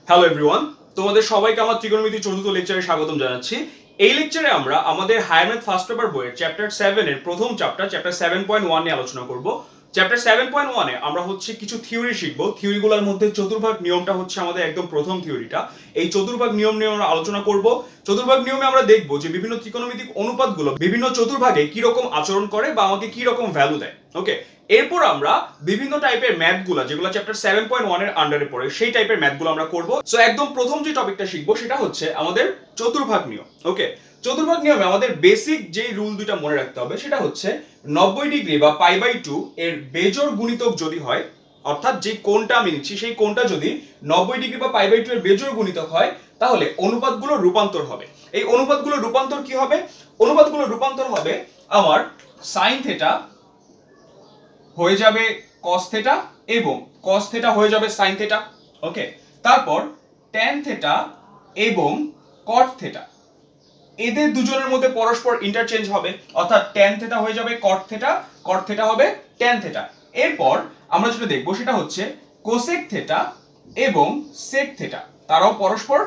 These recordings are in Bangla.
হ্যালো এভরিওয়ান, তোমাদের সবাইকে আমার ত্রিকোণমিতি চতুর্থ লেকচারে স্বাগতম জানাচ্ছি। এই লেকচারে আমরা আমাদের হায়ার ম্যাথ ফার্স্ট পেপার বইয়ের চ্যাপ্টার 7 এর প্রথম চ্যাপ্টার 7.1 নিয়ে আলোচনা করব। চ্যাপ্টার 7.1 এ আমরা হচ্ছে কিছু থিওরি শিখব। থিওরিগুলোর মধ্যে চতুর্ভাগ নিয়মটা হচ্ছে আমাদের একদম প্রথম থিওরিটা। এই চতুর্ভাগ নিয়ম নিয়ে আমরা আলোচনা করব। চতুর্ভাগ নিয়মে আমরা দেখব যে বিভিন্ন ত্রিকোণমিতিক অনুপাতগুলো বিভিন্ন চতুর্ভাগে কি রকম আচরণ করে বা আমাকে কি রকম ভ্যালু দেয়। ওকে, এরপর আমরা বিভিন্ন টাইপের ম্যাথগুলো যেগুলো চ্যাপ্টার 7.1 এর আন্ডারে পড়ে সেই টাইপের ম্যাথগুলো আমরা করব। সো একদম প্রথম যে টপিকটা শিখবো সেটা হচ্ছে আমাদের চতুর্ভাগ নিয়ম। ওকে, চতুর্ভাগ নিয়মে আমাদের বেসিক যে রুল দুটো মনে রাখতে হবে সেটা হচ্ছে 90 ডিগ্রি বা π/2 এর বেজোড় গুণিতক যদি হয়, অর্থাৎ যে কোণটা আমি নিচ্ছি সেই কোণটা যদি 90 ডিগ্রি বা π/2 এর বেজোড় গুণিতক হয় তাহলে অনুপাতগুলো রূপান্তর হবে। এই অনুপাতগুলো রূপান্তর কি হবে? অনুপাতগুলো রূপান্তর হবে আমার sin থিটা হয়ে যাবে cos থিটা এবং cos থিটা হয়ে যাবে sin থিটা। ওকে, তারপর tan থিটা এবং cot থিটা এদের দুজনের মধ্যে পরস্পর ইন্টারচেঞ্জ হবে, অর্থাৎ tan থিটা হয়ে যাবে cot থিটা হবে tan থিটা। এরপর আমরা যেটা দেখব সেটা হচ্ছে cosec থিটা এবং sec থিটা তারাও পরস্পর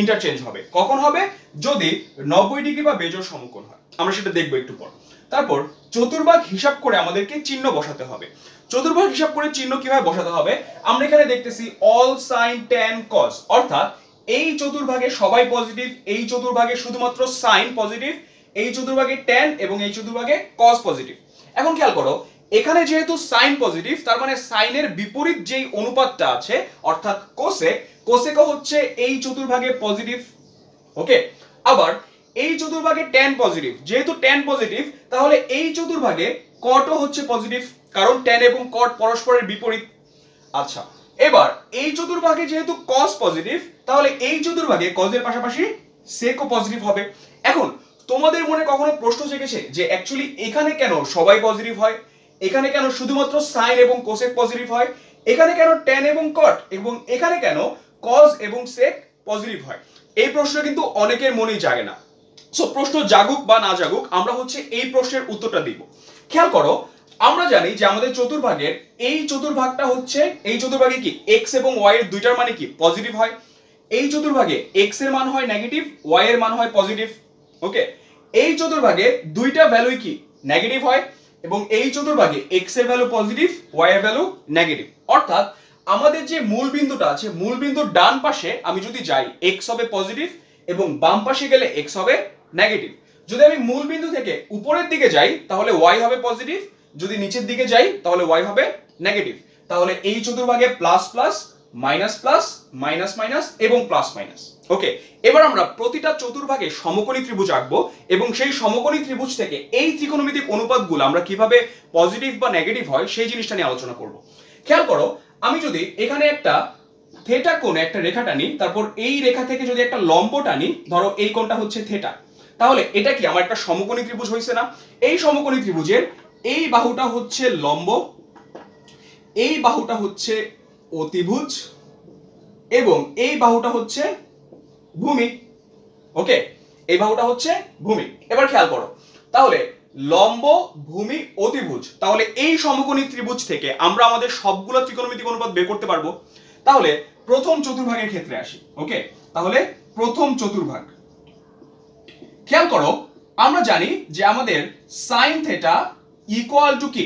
ইন্টারচেঞ্জ হবে। কখন হবে? যদি 90 ডিগ্রি বা বেজোড় সমকোণ হয়। আমরা সেটা দেখব একটু পর। তারপর চতুর্ভাগ হিসাব করে আমাদেরকে চিহ্ন বসাতে হবে। চতুর্ভাগ হিসাব করে চিহ্ন কিভাবে বসাতে হবে? আমরা এখানে দেখতেছি all sin tan cos, অর্থাৎ এই চতুর্ভাগে সবাই পজিটিভ, এই চতুর্ভাগে শুধুমাত্র sin পজিটিভ, এই চতুর্ভাগে tan এবং এই চতুর্ভাগে cos পজিটিভ। এখন খেয়াল করো, এখানে যেহেতু sin পজিটিভ তার মানে sin এর বিপরীত যেই অনুপাতটা আছে অর্থাৎ কোসেকও হচ্ছে এই চতুর্ভাগে পজিটিভ। ওকে, আবার এই চতুর্ভাগে tan পজিটিভ, যেহেতু tan পজিটিভ তাহলে এই চতুর্ভাগে cotও হচ্ছে পজিটিভ, কারণ tan এবং cot পরস্পরের বিপরীত। আচ্ছা, এবার এই চতুর্ভাগে যেহেতু cos পজিটিভ তাহলে এই চতুর্ভাগে cos এর পাশাপাশি secও পজিটিভ হবে। এখন তোমাদের মনে কখনো প্রশ্ন জেগেছে যে অ্যাকচুয়ালি এখানে কেন সবাই পজিটিভ হয়, এখানে কেন শুধুমাত্র sin এবং cosec পজিটিভ হয়, এখানে কেন tan এবং cot এবং এখানে কেন cos এবং sec পজিটিভ হয়? এই প্রশ্ন কিন্তু অনেকের মনেই জাগে না। সো প্রশ্ন জাগুক বা না জাগুক আমরা হচ্ছে এই প্রশ্নের উত্তরটা দিব। খেয়াল করো, আমরা জানি যে আমাদের চতুর্ভাগের এই চতুর্ভাগটা হচ্ছে, এই চতুর্ভাগে কি x এবং y এর দুইটার মানে কি পজিটিভ হয়। এই চতুর্ভাগে x এর মান হয় নেগেটিভ, y এর মান হয় পজিটিভ। ওকে, এই চতুর্ভাগে দুইটা ভ্যালুই কি নেগেটিভ হয় এবং এই চতুর্ভাগে x এর ভ্যালু পজিটিভ, y এর ভ্যালু নেগেটিভ। অর্থাৎ আমাদের যে মূল বিন্দুটা আছে, মূল বিন্দুর ডান পাশে আমি যদি যাই x হবে পজিটিভ এবং বাম পাশে গেলে x হবে নেগেটিভ। যদি আমি মূল বিন্দু থেকে উপরের দিকে যাই তাহলে y হবে পজিটিভ, যদি নিচের দিকে যাই তাহলে y হবে নেগেটিভ। তাহলে এই চতুর্ভাগে plus plus minus plus minus minus এবং প্লাস মাইনাস। ওকে, এবার আমরা প্রতিটা চতুর্ভাগে সমকোণী ত্রিভুজ আঁকবো এবং সেই সমকোণী ত্রিভুজ থেকে এই ত্রিকোণমিতিক অনুপাতগুলো আমরা কিভাবে পজিটিভ বা নেগেটিভ হয় সেই জিনিসটা নিয়ে আলোচনা করব। খেয়াল করো, আমি যদি এখানে একটা থিটা কোণে একটা রেখা টানি, তারপর এই রেখা থেকে যদি একটা লম্ব টানি, ধরো এই কোণটা হচ্ছে থিটা, তাহলে এটা কি আমার একটা সমকোণী ত্রিভুজ হইছে না? এই সমকোণী ত্রিভুজের এই বাহুটা হচ্ছে লম্ব, এই বাহুটা হচ্ছে অতিভুজ এবং এই বাহুটা হচ্ছে ভূমি। ওকে, এই বাহুটা হচ্ছে ভূমি। এবার খেয়াল করো, তাহলে লম্ব, ভূমি, অতিভুজ, তাহলে এই সমকোণী ত্রিভুজ থেকে আমরা আমাদের সবগুলো ত্রিকোণমিতিক অনুপাত বের করতে পারবো। তাহলে প্রথম চতুর্ভাগের ক্ষেত্রে আসি। ওকে, তাহলে প্রথম চতুর্ভাগ খেয়াল করো, আমরা জানি যে আমাদের sin থিটা ইকুয়াল টু কি?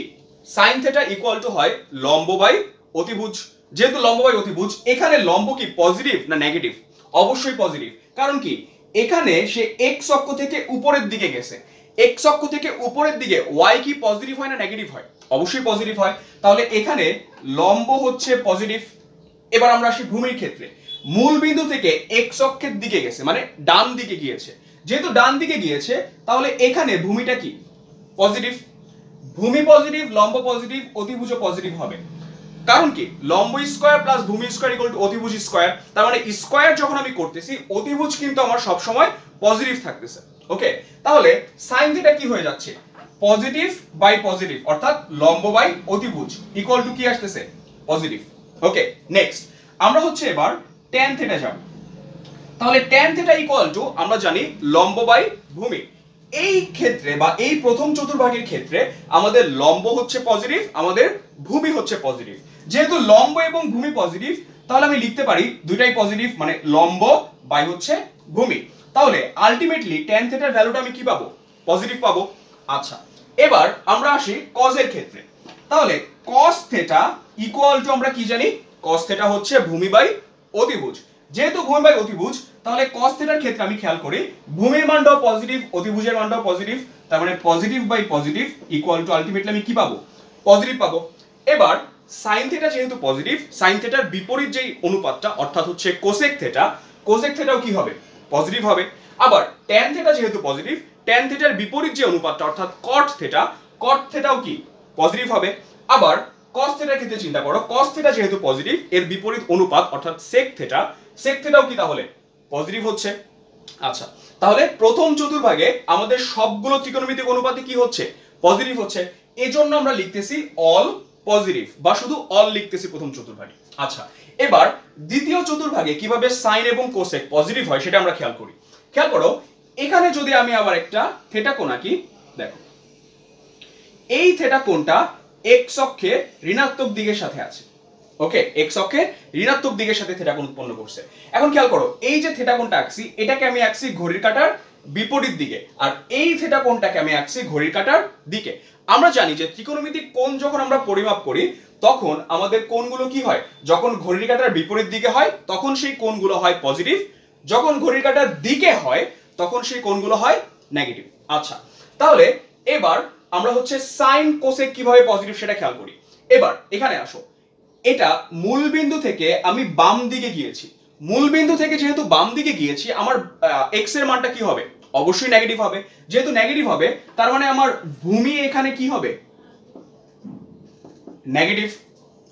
sin থিটা ইকুয়াল টু হয় লম্ব বাই অতিভুজ। যেহেতু লম্ব বাই অতিভুজ, এখানে লম্ব কি পজিটিভ না নেগেটিভ? অবশ্যই পজিটিভ। কারণ কি? এখানে সে x অক্ষ থেকে উপরের দিকে গেছে, x অক্ষ থেকে উপরের দিকে y কি পজিটিভ হয় না নেগেটিভ হয়? অবশ্যই পজিটিভ হয়। তাহলে এখানে লম্ব হচ্ছে পজিটিভ। এবার আমরা আসি ভূমির ক্ষেত্রে। মূল বিন্দু থেকে x অক্ষের দিকে গেছে মানে ডান দিকে গিয়েছে, যেহেতু ডান দিকে গিয়েছে তাহলে এখানে ভূমিটা কি পজিটিভ। ভূমি পজিটিভ, লম্ব পজিটিভ, অতিভুজ পজিটিভ হবে। কারণ কি? লম্ব স্কয়ার প্লাস ভূমি স্কয়ার ইকুয়াল টু অতিভুজ স্কয়ার। তার মানে স্কয়ার যখন আমি করতেছি অতিভুজ কিন্তু আমার সব সময় পজিটিভ থাকতেছে। ওকে, তাহলে sin থিটা কি হয়ে যাচ্ছে? পজিটিভ বাই পজিটিভ, অর্থাৎ লম্ব বাই অতিভুজ ইকুয়াল টু কি আসতেছে? পজিটিভ। ওকে, নেক্সট আমরা হচ্ছে এবার tan থিটা যাব। তাহলে tan থিটা ইকুয়াল টু আমরা জানি লম্ব বাই ভূমি। এই ক্ষেত্রে বা এই প্রথম চতুর্ভাগের ক্ষেত্রে আমাদের লম্ব হচ্ছে পজিটিভ, আমাদের ভূমি হচ্ছে পজিটিভ। যেহেতু লম্ব এবং ভূমি পজিটিভ তাহলে আমি লিখতে পারি দুইটাই পজিটিভ, মানে লম্ব বাই হচ্ছে ভূমি। তাহলে আলটিমেটলি tan থিটার ভ্যালুটা আমি কি পাবো? পজিটিভ পাবো। আচ্ছা, এবার আমরা আসি cos এর ক্ষেত্রে। তাহলে cos থিটা ইকুয়াল টু আমরা কি জানি? cos থিটা হচ্ছে ভূমি বাই অতিভুজ। যেহেতু ভূমি বাই অতিভুজ, তাহলে cos থিটার ক্ষেত্রে আমি খেয়াল করি ভূমির মানটাও পজিটিভ, অতিভুজের মানটাও পজিটিভ, তার মানে positive by positive equal to ultimately আমি কি পাবো? পজিটিভ পাবো। এবার sin থিটা যেহেতু পজিটিভ, sin থিটার বিপরীত যেই অনুপাতটা অর্থাৎ হচ্ছে cosec থিটা, cosec থিটাও কি হবে? পজিটিভ হবে। আবার tan থিটা যেহেতু পজিটিভ, tan থিটার বিপরীত যে অনুপাতটা অর্থাৎ cot থিটা, cot থিটাও কি পজিটিভ হবে। আবার cos থিটার ক্ষেত্রে চিন্তা করো, cos থিটা যেহেতু পজিটিভ, এর বিপরীত অনুপাত অর্থাৎ sec থিটা, sec থিটাও কি তাহলে পজিটিভ হচ্ছে। আচ্ছা, তাহলে প্রথম চতুর্ভাগে আমাদের সবগুলো ত্রিকোণমিতিক অনুপাতে কি হচ্ছে? পজিটিভ হচ্ছে। এজন্য আমরা লিখতেছি অল পজিটিভ বা শুধু অল লিখতেছি প্রথম চতুর্ভাগে। আচ্ছা, এবার দ্বিতীয় চতুর্ভাগে কিভাবে সাইন এবং কোসেক পজিটিভ হয় সেটা আমরা খেয়াল করি। খেয়াল করো, এখানে যদি আমি আবার একটা থিটা কোণ আঁকি, দেখো এই থিটা কোণটা এক্স অক্ষে ঋণাত্মক দিকের সাথে আছে। ওকে, এক্স অক্ষে ঋণাত্মক দিকের সাথে থিটা কোণ উৎপন্ন করছে। এখন খেয়াল করো, এই যে থিটা কোণটা আঁকছি এটাকে আমি আঁকছি ঘড়ির কাঁটার বিপরীত দিকে, আর এই থিটা কোণটাকে আমি আঁকছি ঘড়ির কাঁটার দিকে। আমরা জানি যে ত্রিকোণমিতিক কোণ যখন আমরা পরিমাপ করি তখন আমাদের কোণগুলো কি হয়? যখন ঘড়ির কাঁটার বিপরীত দিকে হয় তখন সেই কোণগুলো হয় পজিটিভ, যখন ঘড়ির কাঁটার দিকে হয় তখন সেই কোণগুলো হয় নেগেটিভ। আচ্ছা, তাহলে এবার আমরা হচ্ছে সাইন কোসেক কিভাবে পজিটিভ সেটা খেয়াল করি। এবার এখানে আসো, এটা মূল বিন্দু থেকে আমি বাম দিকে গিয়েছি, মূল বিন্দু থেকে যেহেতু বাম দিকে গিয়েছি আমার এক্স এর মানটা কি হবে? অবশ্যই নেগেটিভ হবে। যেহেতু নেগেটিভ হবে তার মানে আমার ভূমি এখানে কি হবে? নেগেটিভ।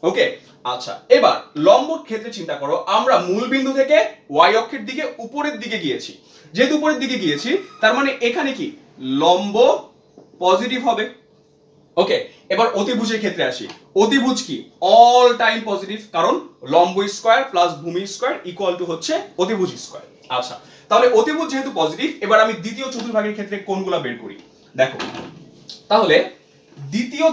ওকে, আচ্ছা, এবার লম্বর ক্ষেত্রে চিন্তা করো, আমরা মূল বিন্দু থেকে ওয়াই অক্ষের দিকে উপরের দিকে গিয়েছি, যেহেতু উপরের দিকে গিয়েছি তার মানে এখানে কি লম্ব পজিটিভ হবে। ওকে, এবার অতিভুজের ক্ষেত্রে আসি। অতিভুজ কি অল টাইম পজিটিভ, কারণ লম্ব স্কয়ার প্লাস ভূমি স্কয়ার ইকুয়াল টু হচ্ছে অতিভুজ স্কয়ার। আচ্ছা, তাহলে অতিভুজ যেহেতু পজিটিভ, এবার আমি দ্বিতীয় চতুর্ভাগের ক্ষেত্রে কোণগুলো বের করি। দেখো, তাহলে দ্বিতীয়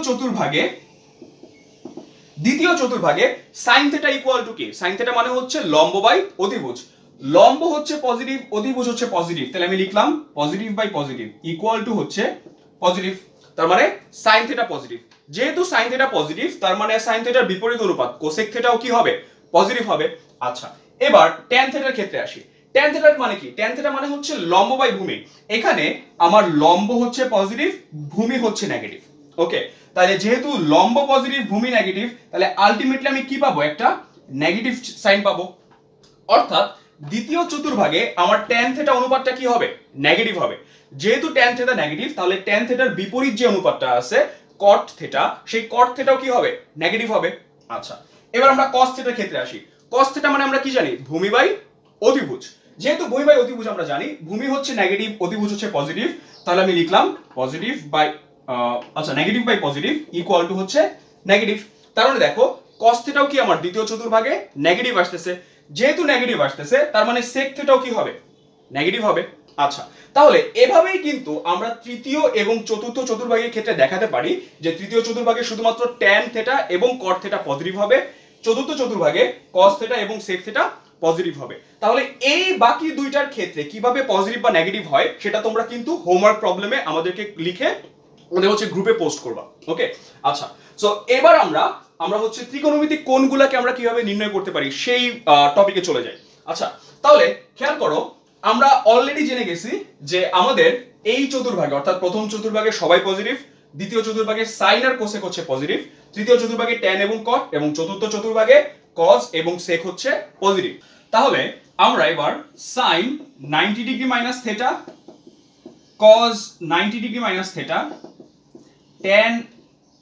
চতুর্ভাগে sin থিটা ইকুয়াল টু কি? sin থিটা মানে হচ্ছে লম্ব বাই অতিভুজ। লম্ব হচ্ছে পজিটিভ, অতিভুজ হচ্ছে পজিটিভ, তাহলে আমি লিখলাম positive by positive equal to হচ্ছে পজিটিভ, তার মানে sin থিটা পজিটিভ। যেহেতু sin থিটা পজিটিভ তার মানে sin থিটার বিপরীত অনুপাত কোসেক থিটাও কি হবে? পজিটিভ হবে। আচ্ছা, এবার tan থিটার ক্ষেত্রে আসি। tan থিটার মানে কি? tan থিটা মানে হচ্ছে লম্ব বাই ভূমি। এখানে আমার লম্ব হচ্ছে পজিটিভ, ভূমি হচ্ছে নেগেটিভ। ওকে, তাহলে যেহেতু লম্ব পজিটিভ ভূমি নেগেটিভ, তাহলে আলটিমেটলি আমি কি পাবো? একটা নেগেটিভ সাইন পাবো। অর্থাৎ দ্বিতীয় চতুর্ভাগে আমার tan থিটা অনুপাতটা কি হবে? নেগেটিভ হবে। যেহেতু tan থিটা নেগেটিভ, তাহলে tan থিটার বিপরীত যে অনুপাতটা আছে cot থিটা, সেই cot থিটাও কি হবে? নেগেটিভ হবে। আচ্ছা, এবার আমরা cos থিটার ক্ষেত্রে আসি। cos থিটা মানে আমরা কি জানি? ভূমি বাই অতিভুজ। যেহেতু ভূমি বাই অতিভুজ আমরা জানি, ভূমি হচ্ছে নেগেটিভ, অতিভুজ হচ্ছে পজিটিভ, তাহলে আমি লিখলাম পজিটিভ বাই আচ্ছা negative by positive equal to হচ্ছে নেগেটিভ। তার মানে দেখো cos থিটাও কি আমার দ্বিতীয় চতুর্ভাগে নেগেটিভ আসতেছে। যেহেতু নেগেটিভ আসতেছে তার মানে sec থিটাও কি হবে? নেগেটিভ হবে। আচ্ছা, তাহলে এভাবেই কিন্তু আমরা তৃতীয় এবং চতুর্থ চতুর্ভাগের ক্ষেত্রে দেখাতে পারি যে তৃতীয় চতুর্ভাগে শুধুমাত্র tan থিটা এবং cot থিটা পজিটিভ হবে, চতুর্থ চতুর্ভাগে cos থিটা এবং sec থিটা পজিটিভ হবে। তাহলে এই বাকি দুইটার ক্ষেত্রে কিভাবে পজিটিভ বা নেগেটিভ হয় সেটা তোমরা কিন্তু হোমওয়ার্ক প্রবলেমে আমাদেরকে লিখে ওদের হচ্ছে গ্রুপে পোস্ট করবা। ওকে, আচ্ছা, সো এবার আমরা হচ্ছে ত্রিকোণমিতিক কোণগুলোকে আমরা কিভাবে নির্ণয় করতে পারি সেই টপিকে চলে যাই। আচ্ছা, তাহলে খেয়াল করো, আমরা অলরেডি জেনে গেছি যে আমাদের এই চতুর্ভাগে অর্থাৎ প্রথম চতুর্ভাগে সবাই পজিটিভ, দ্বিতীয় চতুর্ভাগে সাইন আর কোসেক হচ্ছে পজিটিভ, তৃতীয় চতুর্ভাগে tan এবং cot, এবং চতুর্থ চতুর্ভাগে cos এবং sec হচ্ছে পজিটিভ। তাহলে আমরা এবার sin 90 degree minus theta, cos 90 degree minus theta, tan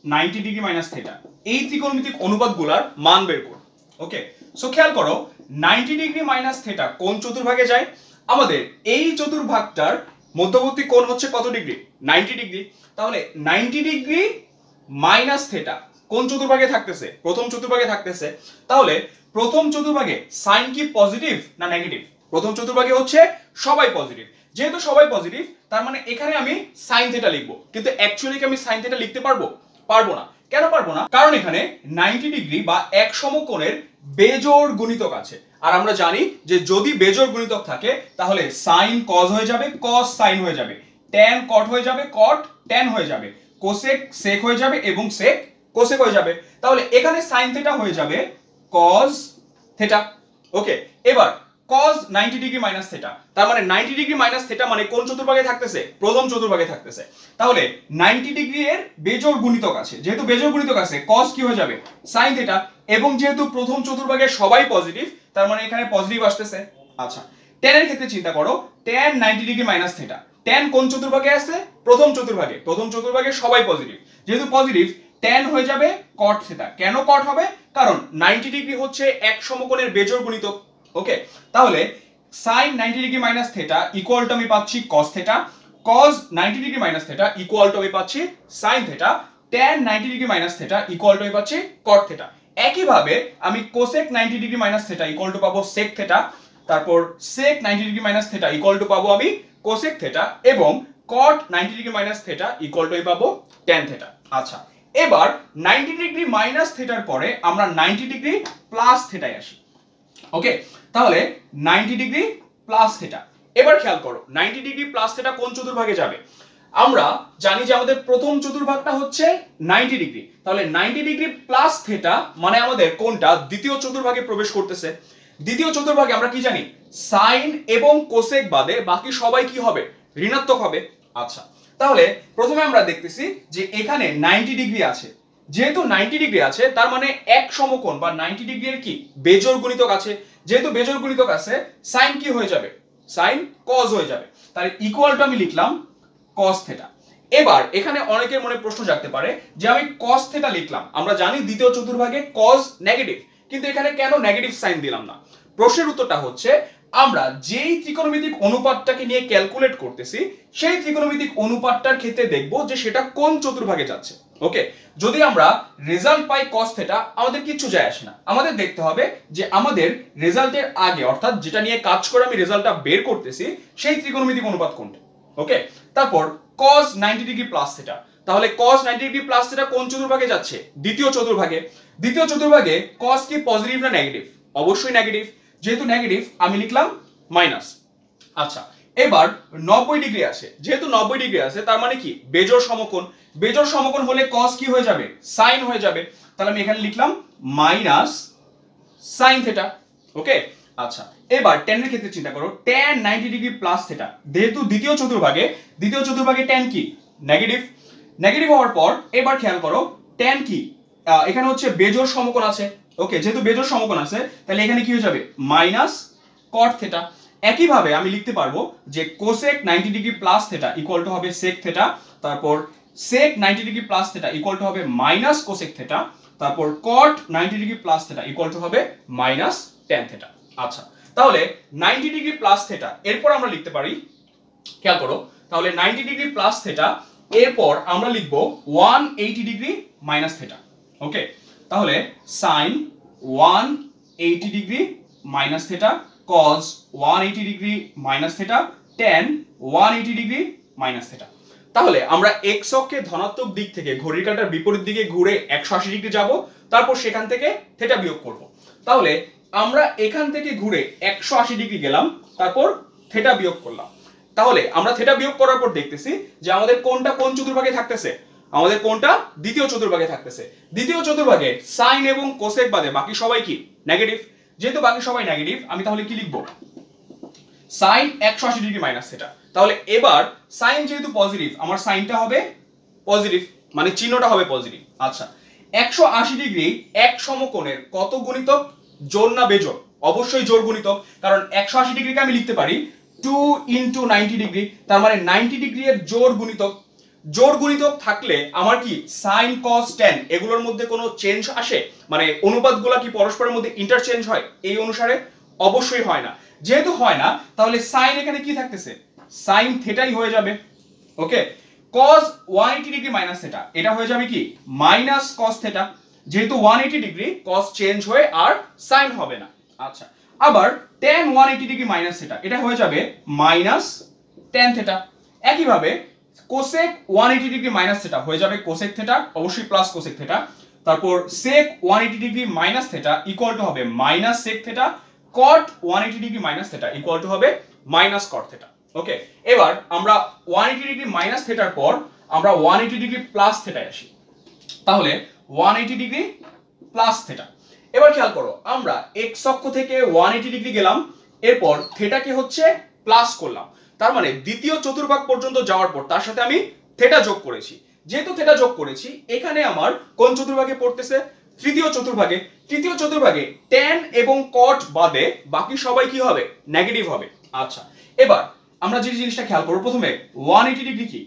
90 degree minus theta এই ত্রিকোণমিতিক অনুপাতগুলোর মান বের করব। ওকে, সো খেয়াল করো 90 ডিগ্রি মাইনাস থিটা কোন চতুর্ভাগে যায়? আমাদের এই চতুর্ভাগটার মধ্যবর্তী কোণ হচ্ছে কত ডিগ্রি? 90 ডিগ্রি। তাহলে 90 ডিগ্রি মাইনাস থিটা কোন চতুর্ভাগে থাকতেছে? প্রথম চতুর্ভাগে থাকতেছে। তাহলে প্রথম চতুর্ভাগে সাইন কি পজিটিভ না নেগেটিভ? প্রথম চতুর্ভাগে হচ্ছে সবাই পজিটিভ। যেহেতু সবাই পজিটিভ তার মানে এখানে আমি সাইন থিটা লিখবো, কিন্তু অ্যাকচুয়ালি কি আমি সাইন থিটা লিখতে পারবো? পারবো না। কেন পারবো না? কারণ এখানে 90 ডিগ্রি বা এক সমকোণের বেজোড় গুণিতক আছে, আর আমরা জানি যে যদি বেজোড় গুণিতক থাকে তাহলে সাইন কজ হয়ে যাবে, কস সাইন হয়ে যাবে, ট্যান কট হয়ে যাবে, কট ট্যান হয়ে যাবে, কোসেক সেক হয়ে যাবে এবং সেক কোসেক হয়ে যাবে। তাহলে এখানে সাইন থিটা হয়ে যাবে কজ থিটা। ওকে, এবার cos 90 ডিগ্রি মাইনাস থিটা, তার মানে 90 ডিগ্রি মাইনাস থিটা মানে কোন চতুর্ভাগে থাকতেছে? প্রথম চতুর্ভাগে থাকতেছে। তাহলে 90 ডিগ্রি এর বেজোড় গুণিতক আছে, যেহেতু বেজোড় গুণিতক আছে cos কি হয়ে যাবে? sin থিটা, এবং যেহেতু প্রথম চতুর্ভাগে সবাই পজিটিভ তার মানে এখানে পজিটিভ আসতেছে। আচ্ছা, tan এর ক্ষেত্রে চিন্তা করো, tan 90 degree minus theta, tan কোন চতুর্ভাগে আছে? প্রথম চতুর্ভাগে। প্রথম চতুর্ভাগে সবাই পজিটিভ, যেহেতু পজিটিভ tan হয়ে যাবে cot থিটা। কেন cot হবে? কারণ 90 ডিগ্রি হচ্ছে এক সমকোণের বেজোড় গুণিতক। ওকে, তাহলে sin 90 degree minus theta equal to আমি পাচ্ছি cos theta, cos 90 degree minus theta equal to আমি পাচ্ছি sin theta, tan 90 degree minus theta equal to আমি পাচ্ছি cot থিটা। একইভাবে আমি cosec 90 degree minus theta equal two পাবো sec থিটা, তারপর sec 90 degree minus theta equal two পাবো আমি cosec থিটা, এবং cot 90 degree minus theta equal to আমি পাবো tan থিটা। আচ্ছা, এবার 90 ডিগ্রি মাইনাস থিটার পরে আমরা 90 ডিগ্রি প্লাস থিটায় আসি। ওকে, তাহলে 90 ডিগ্রি প্লাস থিটা। এবার খেয়াল করো 90 ডিগ্রি প্লাস থিটা কোন চতুর্ভাগে যাবে? আমরা জানি যে আমাদের প্রথম চতুর্ভাগটা হচ্ছে 90 ডিগ্রি, তাহলে 90 ডিগ্রি প্লাস থিটা মানে আমাদের কোনটা? দ্বিতীয় চতুর্ভাগে প্রবেশ করতেছে। দ্বিতীয় চতুর্ভাগে আমরা কি জানি? সাইন এবং কোসেক বাদে বাকি সবাই কি হবে? ঋণাত্মক হবে। আচ্ছা, তাহলে প্রথমে আমরা দেখতেছি যে এখানে 90 ডিগ্রি আছে, যেহেতু 90 ডিগ্রি আছে তার মানে এক সমকোণ বা 90 ডিগ্রি এর কি বেজোড় গুণিতক আছে, যেহেতু বেজোড় গুণিতক আছে সাইন কি হয়ে যাবে? সাইন কজ হয়ে যাবে, তাহলে ইকুয়াল টু আমি লিখলাম cos থিটা। এবার এখানে অনেকের মনে প্রশ্ন জাগতে পারে যে আমি cos থিটা লিখলাম, আমরা জানি দ্বিতীয় চতুর্ভাগে cos নেগেটিভ, কিন্তু এখানে কেন নেগেটিভ সাইন দিলাম না? প্রশ্নের উত্তরটা হচ্ছে আমরা যেই ত্রিকোণমিতিক অনুপাতটাকে নিয়ে ক্যালকুলেট করতেছি সেই ত্রিকোণমিতিক অনুপাতটার ক্ষেত্রে দেখব যে সেটা কোন চতুর্ভাগে যাচ্ছে। ওকে, যদি আমরা রেজাল্ট পাই cos থিটা আমাদের কিছু যায় আসে না, আমাদের দেখতে হবে যে আমাদের রেজাল্টের আগে অর্থাৎ যেটা নিয়ে কাজ করে আমি রেজাল্টটা বের করতেছি সেই ত্রিকোণমিতিক অনুপাত কোনটা। ওকে, তারপর cos 90 ডিগ্রি প্লাস থিটা, তাহলে cos 90 ডিগ্রি প্লাস থিটা কোন চতুর্ভাগে যাচ্ছে? দ্বিতীয় চতুর্ভাগে। দ্বিতীয় চতুর্ভাগে cos কি পজিটিভ না নেগেটিভ? অবশ্যই নেগেটিভ, যেহেতু নেগেটিভ আমি লিখলাম মাইনাস। আচ্ছা, এবার 90 ডিগ্রি আছে, যেহেতু 90 ডিগ্রি আছে তার মানে কি বেজোড় সমকোণ। বেজোড় সমকোণ হলে cos কি হয়ে যাবে? সাইন হয়ে যাবে, তাহলে আমি এখানে লিখলাম মাইনাস সাইন থিটা। ওকে, আচ্ছা, এবার tan এর ক্ষেত্রে চিন্তা করো, tan 90 ডিগ্রি প্লাস থিটা, যেহেতু দ্বিতীয় চতুর্ভাগে tan কি নেগেটিভ। নেগেটিভ হওয়ার পর এবার খেয়াল করো tan কি এখানে হচ্ছে বেজোড় সমকোণ আছে। ওকে, যেহেতু বেজোড় সমকোণ আছে তাহলে এখানে কি হয়ে যাবে? Minus cot theta. একইভাবে আমি লিখতে পারবো যে cosec 90 degree plus theta equal to হবে sec থিটা, তারপর sec 90 degree plus theta equal to হবে মাইনাস cosec থিটা, তারপর cot 90 degree plus theta equal to হবে মাইনাস tan থিটা। আচ্ছা, তাহলে 90 ডিগ্রি প্লাস থিটা এরপর আমরা লিখতে পারি, খেয়াল করো, তাহলে 90 ডিগ্রি প্লাস থিটা এরপর আমরা লিখব 180 ডিগ্রি মাইনাস থিটা। ওকে, তাহলে sin 180 degree minus theta, cos 180 degree minus theta, tan 180 degree minus theta. তাহলে আমরা x অক্ষে ধনাত্মক দিক থেকে ঘড়ির কাঁটার বিপরীত দিকে ঘুরে 180 ডিগ্রি যাব, তারপর সেখান থেকে থিটা বিয়োগ করব। তাহলে আমরা এখান থেকে ঘুরে 180 ডিগ্রি গেলাম, তারপর থিটা বিয়োগ করলাম। তাহলে আমরা থিটা বিয়োগ করার পর দেখতেছি যে আমাদের কোনটা কোন চতুর্ভাগে থাকতেছে? আমাদের কোনটা দ্বিতীয় চতুর্ভাগে থাকতেছে। দ্বিতীয় চতুর্ভাগে সাইন এবং কোসেক বাদে বাকি সবাই কি নেগেটিভ, যেহেতু বাকি সবাই নেগেটিভ আমি তাহলে কি লিখব? Sine 180 degree minus theta. তাহলে এবার সাইন যেহেতু পজিটিভ আমার সাইনটা হবে পজিটিভ, মানে চিহ্নটা হবে পজিটিভ। আচ্ছা, 180 ডিগ্রি এক সমকোণের কত গুণিতক? জোড় না বেজোড়? অবশ্যই জোড় গুণিতক, কারণ 180 ডিগ্রিকে আমি লিখতে পারি 2 * 90 ডিগ্রি, তার মানে 90 ডিগ্রি এর জোড় গুণিতক। জোড় গুণিতক থাকলে আমার কি sin cos tan এগুলোর মধ্যে কোনো চেঞ্জ আসে? মানে অনুপাতগুলো কি পরস্পরের মধ্যে ইন্টারচেঞ্জ হয় এই অনুসারে? অবশ্যই হয় না। যেহেতু হয় না তাহলে sin এখানে কি থাকতেছে? sin থিটাই হয়ে যাবে। ওকে, cos 180 ডিগ্রি মাইনাস থিটা এটা হয়ে যাবে কি মাইনাস cos থিটা, যেহেতু 180 ডিগ্রি cos চেঞ্জ হয়ে আর sin হবে না। আচ্ছা, আবার tan 180 ডিগ্রি মাইনাস থিটা এটা হয়ে যাবে মাইনাস tan থিটা। একইভাবে কোসেক 180 ডিগ্রি মাইনাস থিটা হয়ে যাবে কোসেক থিটা, অবশ্যই প্লাস কোসেক থিটা। তারপর sec 180 degree minus theta equal to হবে minus sec theta, cot 180 degree minus theta equal to হবে মাইনাস কট থিটা। ওকে, এবার আমরা 180 ডিগ্রি মাইনাস থিটার পর আমরা 180 ডিগ্রি প্লাস থিটায় আসি। তাহলে 180 ডিগ্রি প্লাস থিটা। এবার খেয়াল করো, আমরা এক্স অক্ষ থেকে 180 ডিগ্রি গেলাম, এরপর থিটাকে হচ্ছে প্লাস করলাম, তার মানে দ্বিতীয় চতুর্ভাগ পর্যন্ত যাওয়ার পর তার সাথে আমি থিটা যোগ করেছি। যেহেতু থিটা যোগ করেছি, এখানে আমার কোন চতুর্ভাগে পড়তেছে? তৃতীয় চতুর্ভাগে। তৃতীয় চতুর্ভাগে tan এবং cot বাদে বাকি সবাই কি হবে? নেগেটিভ হবে। আচ্ছা, এবার আমরা যে জিনিসটা খেয়াল করব, প্রথমে 180 ডিগ্রি কি?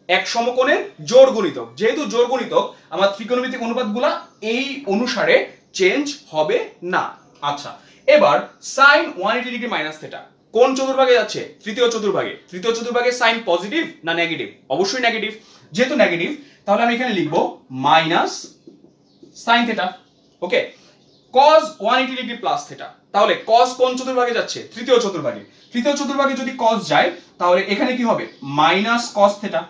এক সমকোণের জোড় গুণিতক। যেহেতু জোড় গুণিতক, আমার ত্রিকোণমিতিক অনুপাতগুলা এই অনুসারে চেঞ্জ হবে না। আচ্ছা, এবার sin 180 ডিগ্রি মাইনাস থিটা কোন চতুর্ভাগে যাচ্ছে? তৃতীয় চতুর্ভাগে। তৃতীয় চতুর্ভাগে সাইন পজিটিভ না নেগেটিভ? অবশ্যই নেগেটিভ। যেহেতু নেগেটিভ, তাহলে আমি এখানে লিখব মাইনাস সাইন থিটা। ওকে, cos 180 ডিগ্রি প্লাস থিটা। তাহলে cos কোন চতুর্ভাগে যাচ্ছে? তৃতীয় চতুর্ভাগে। তৃতীয় চতুর্ভাগে যদি cos যায়, তাহলে এখানে কি হবে? Minus cos theta.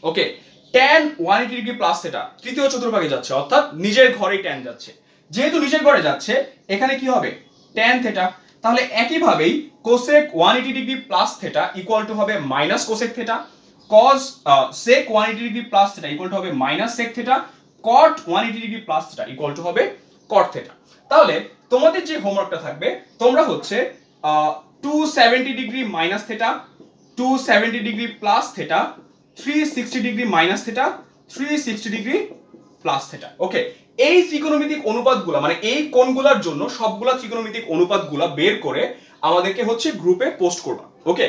Okay, tan 180 degree plus theta তৃতীয় চতুর্ভাগে যাচ্ছে, অর্থাৎ নিজের ঘরেই tan যাচ্ছে। যেহেতু নিজের ঘরে যাচ্ছে, এখানে কি হবে? tan theta. তাহলে একইভাবেই cosec 180 degree plus theta equal to হবে minus cosec theta, cos sec 180 degree plus theta equal to হবে minus sec theta, cot 180 degree plus theta equal to হবে cot থিটা। তাহলে তোমাদের যে হোমওয়ার্কটা থাকবে, তোমরা হচ্ছে 270 degree minus theta, 270 degree plus theta, 360 degree minus theta, 360 degree plus theta. Okay, এই ত্রিকোণমিতিক অনুপাতগুলো মানে এই কোণগুলোর জন্য সবগুলা ত্রিকোণমিতিক অনুপাতগুলো বের করে আমাদেরকে হচ্ছে গ্রুপে পোস্ট করবা। ওকে,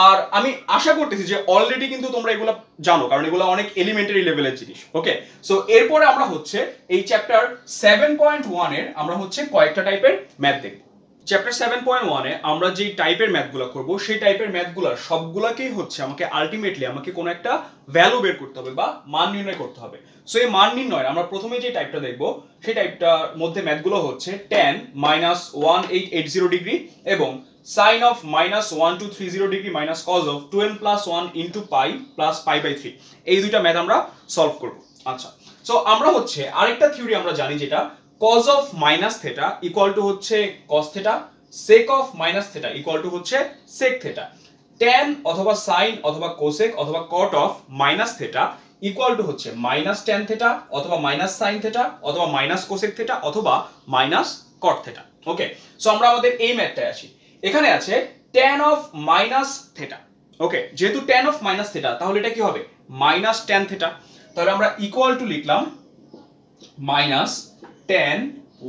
আর আমি আশা করতেছি যে অলরেডি কিন্তু তোমরা এগুলো জানো, কারণ এগুলো অনেক এলিমেন্টারি লেভেলের জিনিস। ওকে, সো এরপরে আমরা হচ্ছে এই চ্যাপ্টার 7.1 এর আমরা হচ্ছে কয়েকটা টাইপের ম্যাথ দেখব। চ্যাপ্টার 7.1 এ আমরা যে টাইপের ম্যাথগুলো করব, সেই টাইপের ম্যাথগুলোর সবগুলাকেই হচ্ছে আমাকে আলটিমেটলি আমাকে কোনো একটা ভ্যালু বের করতে হবে বা মান নির্ণয় করতে হবে। সো এই মান নির্ণয় আমরা প্রথমে যে টাইপটা দেখব, সেই টাইপটার মধ্যে ম্যাথগুলো হচ্ছে tan -1880 ডিগ্রি এবং sin of -1230 degree minus cos of 2n + 1 * pi + pi/3। এই দুইটা ম্যাথ আমরা সলভ করব। আচ্ছা, সো আমরা হচ্ছে আরেকটা থিওরি আমরা জানি, যেটা cos of minus theta equal to হচ্ছে cos theta, sec of minus theta equal to হচ্ছে sec theta, tan অথবা sin অথবা cosec অথবা cot of minus theta equal to হচ্ছে minus tan theta অথবা minus sin theta অথবা minus cosec theta অথবা minus cot theta। ওকে, সো আমরা আমাদের এই ম্যাথটায় আসি। এখানে আছে tan of minus theta। ওকে, যেহেতু tan of minus theta, তাহলে এটা কি হবে? minus tan theta। তাহলে আমরা ইকুয়াল টু লিখলাম minus tan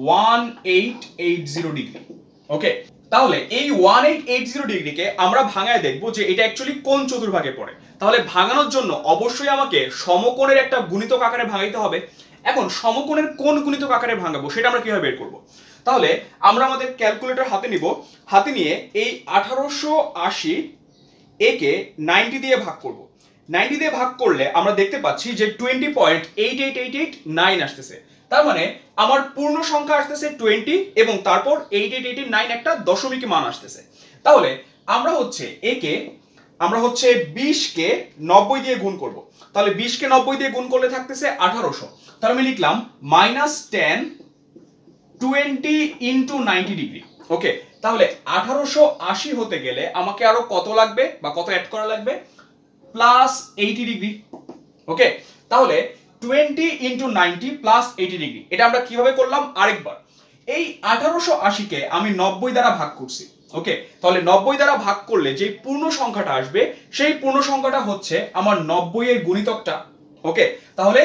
1880 ডিগ্রি। ওকে, তাহলে এই 1880 ডিগ্রিকে আমরা ভাঙায় দেখব যে এটা অ্যাকচুয়ালি কোন চতুর্ভাগে পড়ে। তাহলে ভাঙানোর জন্য অবশ্যই আমাকে সমকোণের একটা গুণিতক আকারে ভাঙাইতে হবে। এখন সমকোণের কোন গুণিতক আকারে ভাঙাবো সেটা আমরা কিভাবে বের করব? তাহলে আমরা আমাদের ক্যালকুলেটর হাতে নিব, হাতে নিয়ে এই 1880 একে 90 দিয়ে ভাগ করব। 90 দিয়ে ভাগ করলে আমরা দেখতে পাচ্ছি যে 20.88889 আসতেছে। তার মানে আমার পূর্ণ সংখ্যা আসতেছে 20 এবং তারপর 8889 একটা দশমিক মান আসতেছে। তাহলে আমরা হচ্ছে 20 কে 90 দিয়ে গুণ করব। তাহলে 20 কে 90 দিয়ে গুণ করলে থাকতেছে 1800। তাহলে আমি লিখলাম -tan 20 * 90 ডিগ্রি। ওকে, তাহলে 1880 হতে গেলে আমাকে আরো কত লাগবে বা কত অ্যাড করা লাগবে? +80 ডিগ্রি। ওকে, তাহলে 20 * 90 +80 ডিগ্রি। এটা আমরা কিভাবে করলাম আরেকবার। এই 1880 কে আমি 90 দ্বারা ভাগ করছি। ওকে, তাহলে 90 দ্বারা ভাগ করলে যে পূর্ণ সংখ্যাটা আসবে, সেই পূর্ণ সংখ্যাটা হচ্ছে আমার 90 এর গুণিতকটা। ওকে, তাহলে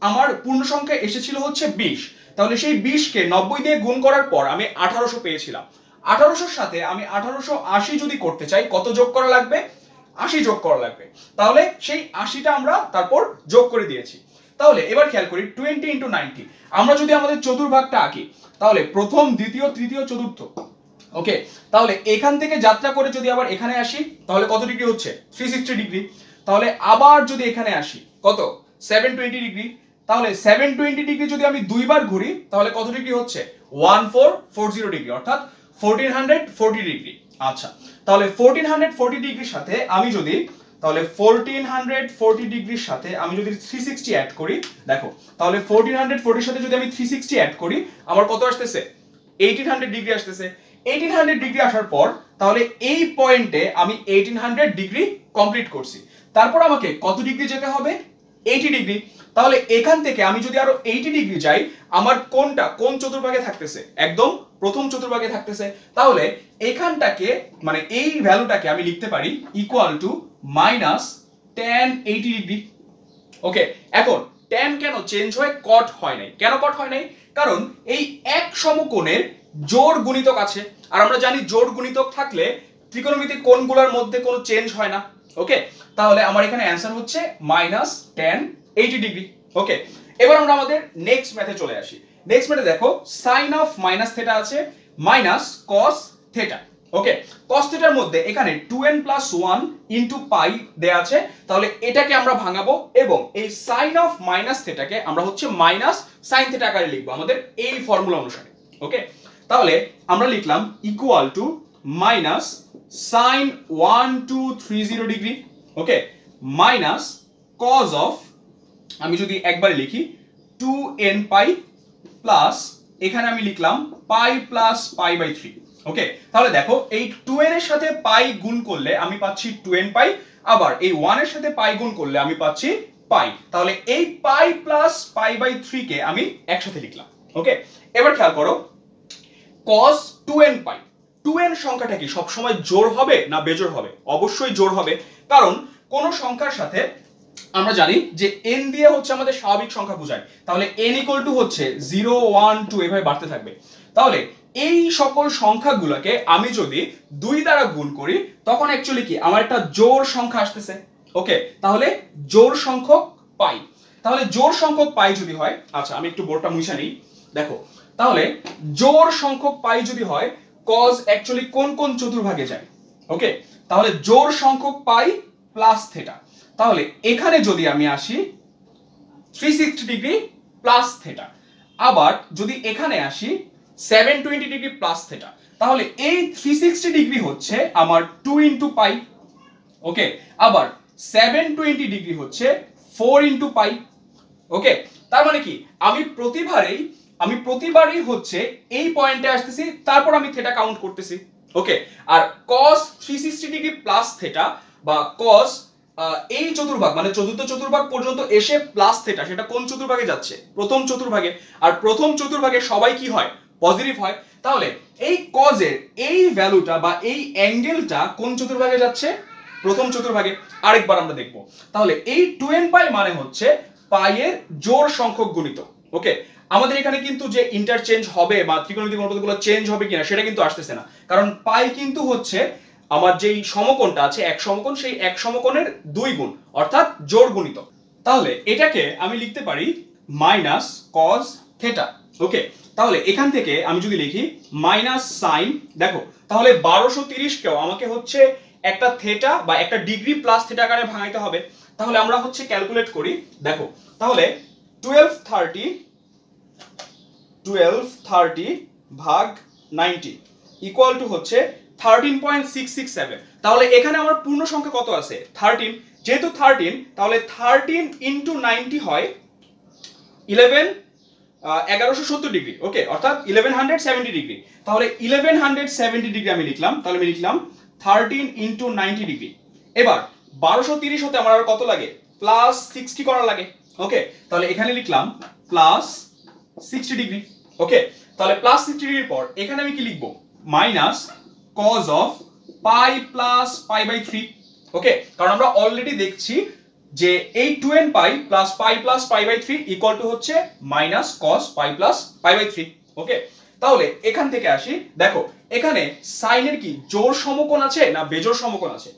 আমার পূর্ণ সংখ্যা এসেছিল হচ্ছে 20। তাহলে সেই 20 কে 90 দিয়ে গুণ করার পর আমি 1800 পেয়েছিলাম। 1800 এর সাথে আমি 1880 যদি করতে চাই, কত যোগ করা লাগবে? 80 যোগ করা লাগবে। তাহলে সেই 80টা আমরা তারপর যোগ করে দিয়েছি। তাহলে এবার খেয়াল করি 20 * 90। আমরা যদি আমাদের চতুর্ভাগটা আঁকি, তাহলে প্রথম, দ্বিতীয়, তৃতীয়, চতুর্থ। ওকে, তাহলে এখান থেকে যাত্রা করে যদি আবার এখানে আসি, তাহলে কত ডিগ্রি হচ্ছে? 360 ডিগ্রি। তাহলে আবার যদি এখানে আসি, কত? 720 ডিগ্রি। তাহলে 720 ডিগ্রি যদি আমি দুইবার ঘুরি, তাহলে কত ডিগ্রি হচ্ছে? 1440 ডিগ্রি, অর্থাৎ 1440 ডিগ্রি। আচ্ছা, তাহলে 1440 ডিগ্রির সাথে আমি যদি তাহলে 1440 ডিগ্রির সাথে আমি যদি 360 অ্যাড করি, দেখো তাহলে 1440 এর সাথে যদি আমি 360 অ্যাড করি আমার কত আসতেছে, 1800 ডিগ্রি আসতেছে। 1800 ডিগ্রি আসার পর তাহলে এই পয়েন্টে আমি 1800 ডিগ্রি কমপ্লিট করছি। তারপর আমাকে কত ডিগ্রি যেতে হবে, 80 ডিগ্রি। তাহলে এখান থেকে আমি যদি আরো 80 ডিগ্রি যাই, আমার কোন চতুর্ভাগে থাকতেছে, একদম প্রথম চতুর্ভাগে থাকতেছে। তাহলে এখানটাকে মানে এই ভ্যালুটাকে আমি লিখতে পারি ইকুয়াল টু -tan 80 ডিগ্রি। ওকে, এখন tan কেন চেঞ্জ হয়, কট হয় নাই, কেন কট হয় নাই, কারণ এই এক সমকোণের জোড় গুণিতক আছে, আর আমরা জানি জোড় গুণিতক থাকলে ত্রিকোণমিতিক কোণগুলোর মধ্যে কোনো চেঞ্জ হয় না। ওকে, তাহলে আমার এখানে অ্যান্সার হচ্ছে -tan 80 ডিগ্রি। ওকে, এবার আমরা আমাদের নেক্সট ম্যাথে চলে আসি। নেক্সট ম্যাথে দেখো sin অফ মাইনাস থিটা আছে মাইনাস cos থিটা। ওকে, cos থিটার মধ্যে এখানে 2n + 1 * পাই দেয়া আছে, তাহলে এটাকে আমরা ভাঙাবো এবং এই sin অফ মাইনাস থিটাকে আমরা হচ্ছে মাইনাস sin থিটা আকারে লিখবো আমাদের এই ফর্মুলা অনুসারে। ওকে, তাহলে আমরা লিখলাম equal to minus sin 1230 degree, okay, minus cos of, আমি যদি একবার লিখি 2n পাই প্লাস এখানে আমি লিখলাম পাই প্লাস পাই/3। ওকে, তাহলে দেখো এই 2n এর সাথে পাই গুণ করলে আমি পাচ্ছি 2n পাই, আবার এই 1 এর সাথে পাই গুণ করলে আমি পাচ্ছি পাই। তাহলে এই পাই প্লাস পাই/3 কে আমি একসাথে লিখলাম। ওকে, এবার খেয়াল করো cos 2n পাই, 2n সংখ্যাটা কি সব সময় জোড় হবে না বেজোড় হবে? অবশ্যই জোড় হবে, কারণ কোন সংখ্যার সাথে আমরা জানি যে n দিয়ে হচ্ছে আমাদের স্বাভাবিক সংখ্যা বোঝায়, তাহলে n = হচ্ছে 0 1 2 এভাবে বাড়তে থাকবে। তাহলে এই সকল সংখ্যাগুলোকে আমি যদি 2 দ্বারা গুণ করি তখন অ্যাকচুয়ালি কি আমার একটা জোড় সংখ্যা আসতেছে। ওকে, তাহলে জোড় সংখ্যক পাই, তাহলে জোড় সংখ্যক পাই যদি হয়, আচ্ছা আমি একটু বোর্ডটা মুছে নিই। দেখো তাহলে জোড় সংখ্যক পাই যদি হয় cos অ্যাকচুয়ালি কোন চতুর্ভাগে যায়। ওকে, তাহলে জোড় সংখ্যক পাই প্লাস থিটা, তাহলে এখানে যদি আমি আসি 360 ডিগ্রি প্লাস থিটা, আবার যদি এখানে আসি 720 ডিগ্রি প্লাস থিটা, তাহলে এই 360 ডিগ্রি হচ্ছে আমার 2 * পাই। ওকে, আবার 720 ডিগ্রি হচ্ছে 4 * পাই। ওকে, তার মানে কি আমি প্রতিবারই হচ্ছে এই পয়েন্টে আসতেছি, তারপর আমি থিটা কাউন্ট করতেছি। ওকে, আর cos 360 ডিগ্রি প্লাস থিটা বা cos এই চতুর্ভাগ মানে চতুর্থ চতুর্ভাগ পর্যন্ত এসে প্লাস থিটা, সেটা কোন চতুর্ভাগে যাচ্ছে, প্রথম চতুর্ভাগে, আর প্রথম চতুর্ভাগে সবাই কি হয়, পজিটিভ হয়। তাহলে এই cos এর এই ভ্যালুটা বা এই অ্যাঙ্গেলটা কোন চতুর্ভাগে যাচ্ছে, প্রথম চতুর্ভাগে। আরেকবার আমরা দেখব, তাহলে এই 2n পাই মানে হচ্ছে পাইয়ের জোড় সংখ্যক গুণিতক। ওকে, আমাদের এখানে কিন্তু যে ইন্টারচেঞ্জ হবে বা ত্রিকোণমিতিক অনুপাতগুলো চেঞ্জ হবে কিনা সেটা কিন্তু আসতেছে না, কারণ পাই কিন্তু হচ্ছে আমার যেই সমকোণটা আছে এক সমকোণ, সেই এক সমকোণের 2 গুণ অর্থাৎ জোড় গুণিতক। তাহলে এটাকে আমি লিখতে পারি মাইনাস cos থিটা। ওকে, তাহলে এখান থেকে আমি যদি লিখি মাইনাস সাইন, দেখো তাহলে 1230 কেও আমাকে হচ্ছে একটা থিটা বা একটা ডিগ্রি প্লাস থিটা আকারে ভাঙাইতে হবে। তাহলে আমরা হচ্ছে ক্যালকুলেট করি, দেখো তাহলে 1230 ভাগ 90 ইকুয়াল টু হচ্ছে 13.667। তাহলে এখানে আমার পূর্ণ সংখ্যা কত আছে, 13, যেহেতু 13 তাহলে 13 * 90 হয় 1170 ডিগ্রি। ওকে, অর্থাৎ 1170 ডিগ্রি। তাহলে 1170 ডিগ্রি আমি লিখলাম, তাহলে আমি লিখলাম 13 * 90 ডিগ্রি। এবার 1230 হতে আমার আর কত লাগে, প্লাস 60 করা লাগে। ওকে, তাহলে এখানে লিখলাম প্লাস 60 ডিগ্রি। ওকে, তাহলে প্লাস 60 ডিগ্রির পর এখানে আমি কি লিখব, minus cos of pi plus পাই/3। ওকে, কারণ আমরা অলরেডি দেখছি যে এই 2n pi plus pi plus পাই/3 ইকুয়াল টু হচ্ছে মাইনাস cos পাই প্লাস পাই/3। ওকে, তাহলে এখান থেকে আসি, দেখো এখানে সাইনের কি জোড় সমকোণ আছে না বেজোড় সমকোণ আছে?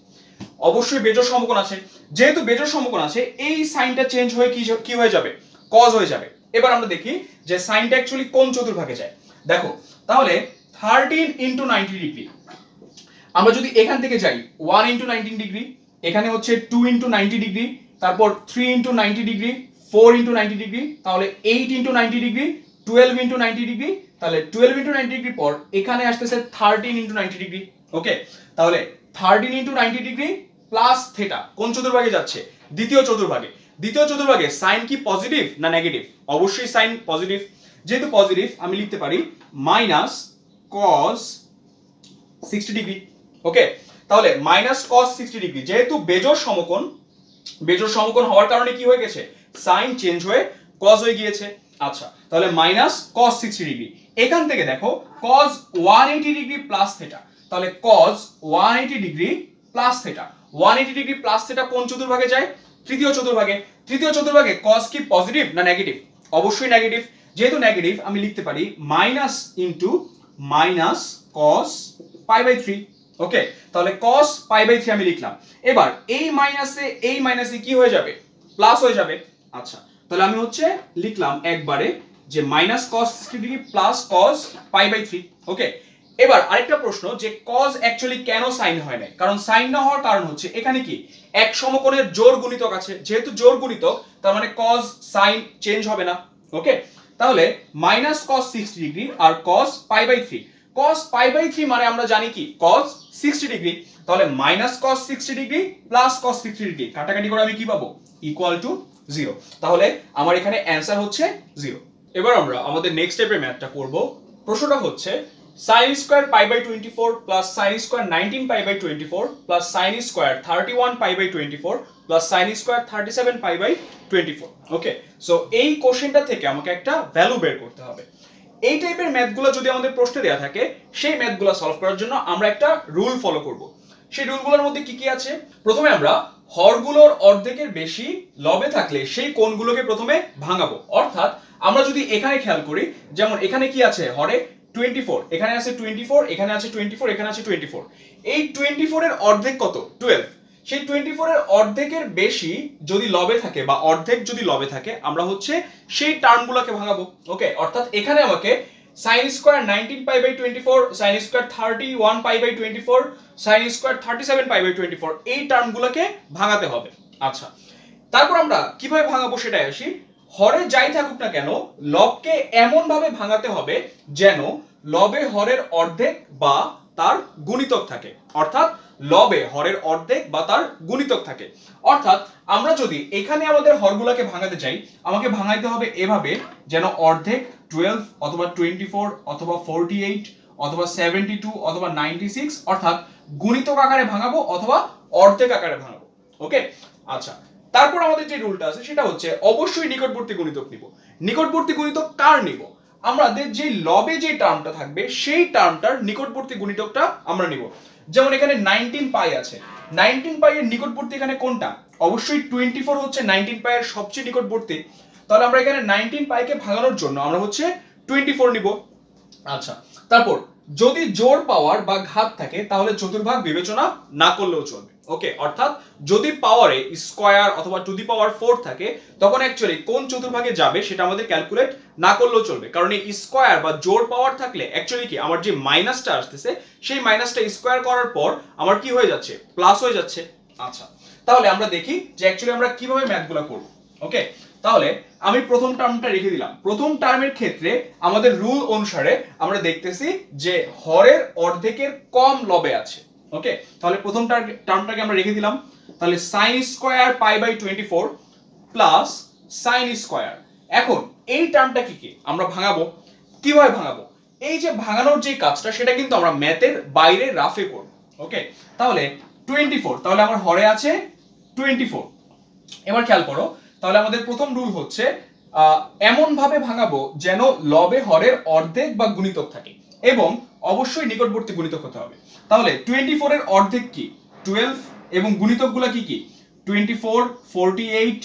অবশ্যই বেজোড় সমকোণ আছে, যেহেতু বেজোড় সমকোণ আছে এই সাইনটা চেঞ্জ হয়ে কি হয়ে যাবে, cos হয়ে যাবে। এবার আমরা দেখি যে সাইনটা অ্যাকচুয়ালি কোন চতুর্ভাগে যায়। দেখো তাহলে 13 * 90 ডিগ্রি, আমরা যদি এখান থেকে যাই 1 * 19 ডিগ্রি, এখানে হচ্ছে 2 * 90 ডিগ্রি, তারপর 3 * 90 ডিগ্রি, 4 * 90 ডিগ্রি, তাহলে 8 * 90 ডিগ্রি, 12 * 90 ডিগ্রি, তাহলে 12 * 90 ডিগ্রি পর এখানে আসতেছে 13 * 90 ডিগ্রি। ওকে, তাহলে 13 * 90 ডিগ্রি প্লাস থেটা কোন চতুর্ভাগে যাচ্ছে? দ্বিতীয় চতুর্ভাগে। দ্বিতীয় চতুর্ভাগে সাইন কি পজিটিভ না নেগেটিভ? অবশ্যই সাইন পজিটিভ। যেহেতু পজিটিভ আমি লিখতে পারি মাইনাস cos 60 ডিগ্রি। ওকে, তাহলে মাইনাস cos 60 ডিগ্রি, যেহেতু বেজোড় সমকোণ হওয়ার কারণে কি হয়ে গেছে? সাইন চেঞ্জ হয়ে cos হয়ে গিয়েছে। আচ্ছা, তাহলে মাইনাস cos 60 ডিগ্রি। এখান থেকে দেখো cos 180 ডিগ্রি প্লাস থেটা, তাহলে cos 180 degree plus theta, 180 degree plus theta কোন চতুর্ভাগে যায়? তৃতীয় চতুর্ভাগে। তৃতীয় চতুর্ভাগে cos কি পজিটিভ না নেগেটিভ? অবশ্যই নেগেটিভ। যেহেতু নেগেটিভ আমি লিখতে পারি minus into minus cos pi by 3। Okay, তাহলে cos পাই বাই 3 আমি লিখলাম। এবার এই মাইনাসে কি হয়ে যাবে? প্লাস হয়ে যাবে। আচ্ছা, তাহলে আমি হচ্ছে লিখলাম একবারে যে minus cos 60 degree plus cos pi by 3। Okay, এবার আরেকটা প্রশ্ন যে cos অ্যাকচুয়ালি কেন সাইন হয় না? কারণ সাইন না হওয়ার কারণ হচ্ছে এখানে কি এক সমকোণের জোড় গুণিতক আছে, যেহেতু জোড় গুণিতক তার মানে cos সাইন চেঞ্জ হবে না। ওকে, তাহলে মাইনাস cos 60 ডিগ্রি আর cos pi by 3। cos pi by 3 মানে আমরা জানি কি cos 60 ডিগ্রি, তাহলে minus cos 60 degree plus cos 60 degree কাটাকাটি করে আমি কি পাবো? Equal to 0। তাহলে আমার এখানে অ্যানসার হচ্ছে 0। এবার আমরা আমাদের নেক্সট স্টেপের ম্যাথটা করব। প্রশ্নটা হচ্ছে sin square pi by 24 plus sin square 19 pi by 24 plus sin square 31 pi by 24 plus sin square 37 pi by 24। Okay, so এই কোশ্চেনটা থেকে আমাকে একটা ভ্যালু বের করতে হবে। এই টাইপের ম্যাথগুলো যদি আমাদের প্রশ্নে দেওয়া থাকে, সেই ম্যাথগুলো সলভ করার জন্য আমরা একটা রুল ফলো করব। সেই রুলগুলোর মধ্যে কি কি আছে? প্রথমে আমরা হরগুলোর অর্ধেকের বেশি লবে থাকলে সেই কোণগুলোকে প্রথমে ভাঙাবো। অর্থাৎ আমরা যদি এখানে খেয়াল করি, যেমন এখানে কি আছে হরে 24, এখানে আছে 24, এখানে আছে 24, এখানে আছে 24। এই 24 এর অর্ধেক কত? 12। সেই 24 এর অর্ধেকের বেশি যদি লবে থাকে বা অর্ধেক যদি লবে থাকে, আমরা হচ্ছে সেই টার্মগুলোকে ভাঙাবো। ওকে, অর্থাৎ এখানে আমাকে sin square 19 pi by 24, sin square 31 pi by 24, sin square 37 pi by 24 এই টার্মগুলোকে ভাঙাতে হবে। আচ্ছা, তারপর আমরা কিভাবে ভাঙাবো সেটাই আসি। হরে যাই থাকুক না কেন, লবকে এমন ভাবে ভাঙাতে হবে যেন লবে হরের অর্ধেক বা তার গুণিতক থাকে। অর্থাৎ লবে হরের অর্ধেক বা তার গুণিতক থাকে। অর্থাৎ আমরা যদি এখানে আমাদের হরগুলোকে ভাঙাতে চাই, আমাকে ভাঙাইতে হবে এভাবে যেন অর্ধেক 12 অথবা 24 অথবা 48 অথবা 72 অথবা 96, অর্থাৎ গুণিতক আকারে ভাঙাবো অথবা অর্ধেক আকারে ভাঙাবো। ওকে, আচ্ছা, তারপর আমাদের যে রুলটা আছে সেটা হচ্ছে অবশ্যই নিকটবর্তী গুণিতক নিব। নিকটবর্তী গুণিতক কার নিব? আমাদের যে লবে যে টার্মটা থাকবে সেই টার্মটার নিকটবর্তী গুণিতকটা আমরা নিব। যেমন এখানে 19 পাই আছে, 19 পাই এর নিকটবর্তী এখানে কোনটা? অবশ্যই 24 হচ্ছে 19 পাই এর সবচেয়ে নিকটবর্তী। তাহলে আমরা এখানে 19 পাইকে ভাঙানোর জন্য আমরা হচ্ছে 24 নিব। আচ্ছা, তারপর যদি জোড় পাওয়ার বা ঘাত থাকে তাহলে চতুর্ভাগ বিবেচনা না করলেও চলবে। ওকে, অর্থাৎ যদি পাওয়ারে স্কয়ার অথবা টু দি পাওয়ার 4 থাকে তখন অ্যাকচুয়ালি কোন চতুর্ভাগে যাবে সেটা আমাদের ক্যালকুলেট না করলেও চলবে। কারণ এই স্কয়ার বা জোড় পাওয়ার থাকলে অ্যাকচুয়ালি কি আমার যে মাইনাসটা আসতেছে সেই মাইনাসটা স্কয়ার করার পর আমার কি হয়ে যাচ্ছে? প্লাস হয়ে যাচ্ছে। আচ্ছা, তাহলে আমরা দেখি যে অ্যাকচুয়ালি আমরা কিভাবে ম্যাথগুলো করব। ওকে, তাহলে আমি প্রথম টার্মটা রেখে দিলাম। প্রথম টার্মের ক্ষেত্রে আমাদের রুল অনুসারে আমরা দেখতেছি যে হরের অর্ধেকের কম লবে আছে। ওকে, তাহলে প্রথম টার্মটাকে আমরা রেখে দিলাম। তাহলে sin square pi by 24 plus sin square. এখন এই টার্মটা কি আমরা ভাঙাবো। কিভাবে ভাঙাবো? এই যে ভাঙানোর যে কাজটা সেটা কিন্তু আমরা ম্যাথের বাইরে রাফে করব। ওকে, তাহলে 24, তাহলে আমার হরে আছে 24। এবার খেয়াল করো, তাহলে আমাদের প্রথম রুল হচ্ছে এমন ভাবে ভাঙাবো যেন লবে হরের অর্ধেক বা গুণিতক থাকে এবং অবশ্যই নিকটবর্তী গুণিতক হতে হবে। তাহলে 24 এর অর্ধেক কি? 12 এবং গুণিতকগুলো কি কি? 24, 48,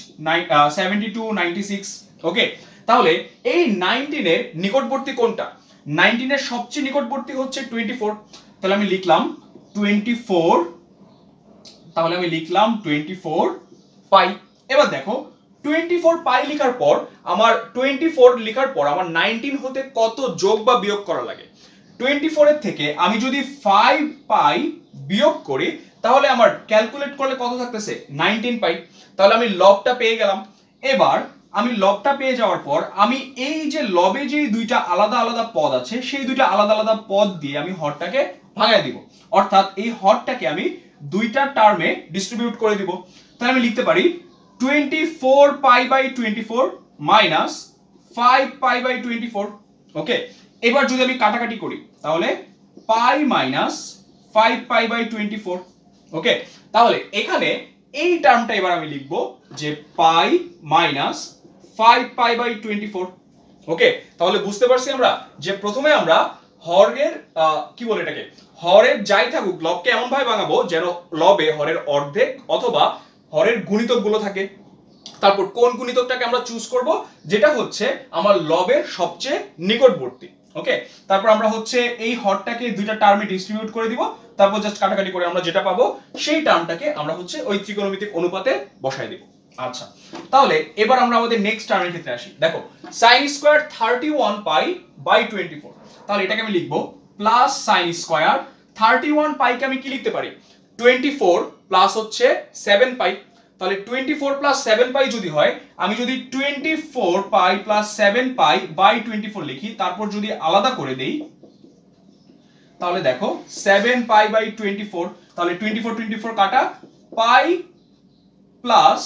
72, 96। ওকে, তাহলে এই 19 এর নিকটবর্তী কোনটা? 19 এর সবচেয়ে নিকটবর্তী হচ্ছে 24। তাহলে আমি লিখলাম 24, তাহলে আমি লিখলাম 24 পাই। এবার দেখো 24 পাই লেখার পর আমার 19 হতে কত যোগ বা বিয়োগ করা লাগে? 24 এর থেকে আমি যদি 5 পাই বিয়োগ করি তাহলে আমার ক্যালকুলেট করলে কত থাকতেছে? 19 পাই। তাহলে আমি লবটা পেয়ে গেলাম। এবার আমি লবটা পেয়ে যাওয়ার পর আমি এই যে লবে যে দুইটা আলাদা আলাদা পদ আছে সেই দুইটা আলাদা আলাদা পদ দিয়ে আমি হরটাকে ভাঙায় দিব। অর্থাৎ এই হরটাকে আমি দুইটা টার্মে ডিস্ট্রিবিউট করে দিব। তাহলে আমি লিখতে পারি 24 pi by 24 minus 5 pi by 24। Okay, এবার যদি আমি কাটাকাটি করি তাহলে পাই মাইনাস 5 পাই বাই 24। ওকে, তাহলে এখানে এই টার্মটা এবার আমি লিখব যে পাই মাইনাস 5 পাই বাই 24। ওকে, তাহলে বুঝতে পারছি আমরা যে প্রথমে আমরা হরের কি বলে এটাকে, হরের যাই থাকুক লবকে এমন ভাবে ভাঙাবো যেন লবে হরের অর্ধেক অথবা হরের গুণিতক গুলো থাকে। তারপর কোন গুণিতকটাকে আমরা চুজ করব, যেটা হচ্ছে আমার লবের সবচেয়ে নিকটবর্তী। ওকে, তারপর আমরা হচ্ছে এই হরটাকে দুইটা টার্মে ডিস্ট্রিবিউট করে দিব, তারপর জাস্ট কাটাকাটি করে আমরা যেটা পাবো সেই টার্মটাকে আমরা হচ্ছে ওই ত্রিকোণমিতিক অনুপাতে বসায় দিব। আচ্ছা, তাহলে এবার আমরা আমাদের নেক্সট টার্মের ক্ষেত্রে আসি। দেখো sin স্কয়ার 31 পাই বাই 24, তাহলে এটাকে আমি লিখব প্লাস sin স্কয়ার 31 পাইকে আমি কি লিখতে পারি 24 প্লাস হচ্ছে 7 পাই। তাহলে 24 প্লাস 7 পাই যদি হয়, আমি যদি 24 পাই প্লাস 7 পাই বাই 24 লিখি, তারপর যদি আলাদা করে দেই তাহলে দেখো 7 পাই বাই 24, তাহলে 24 কাটা, পাই প্লাস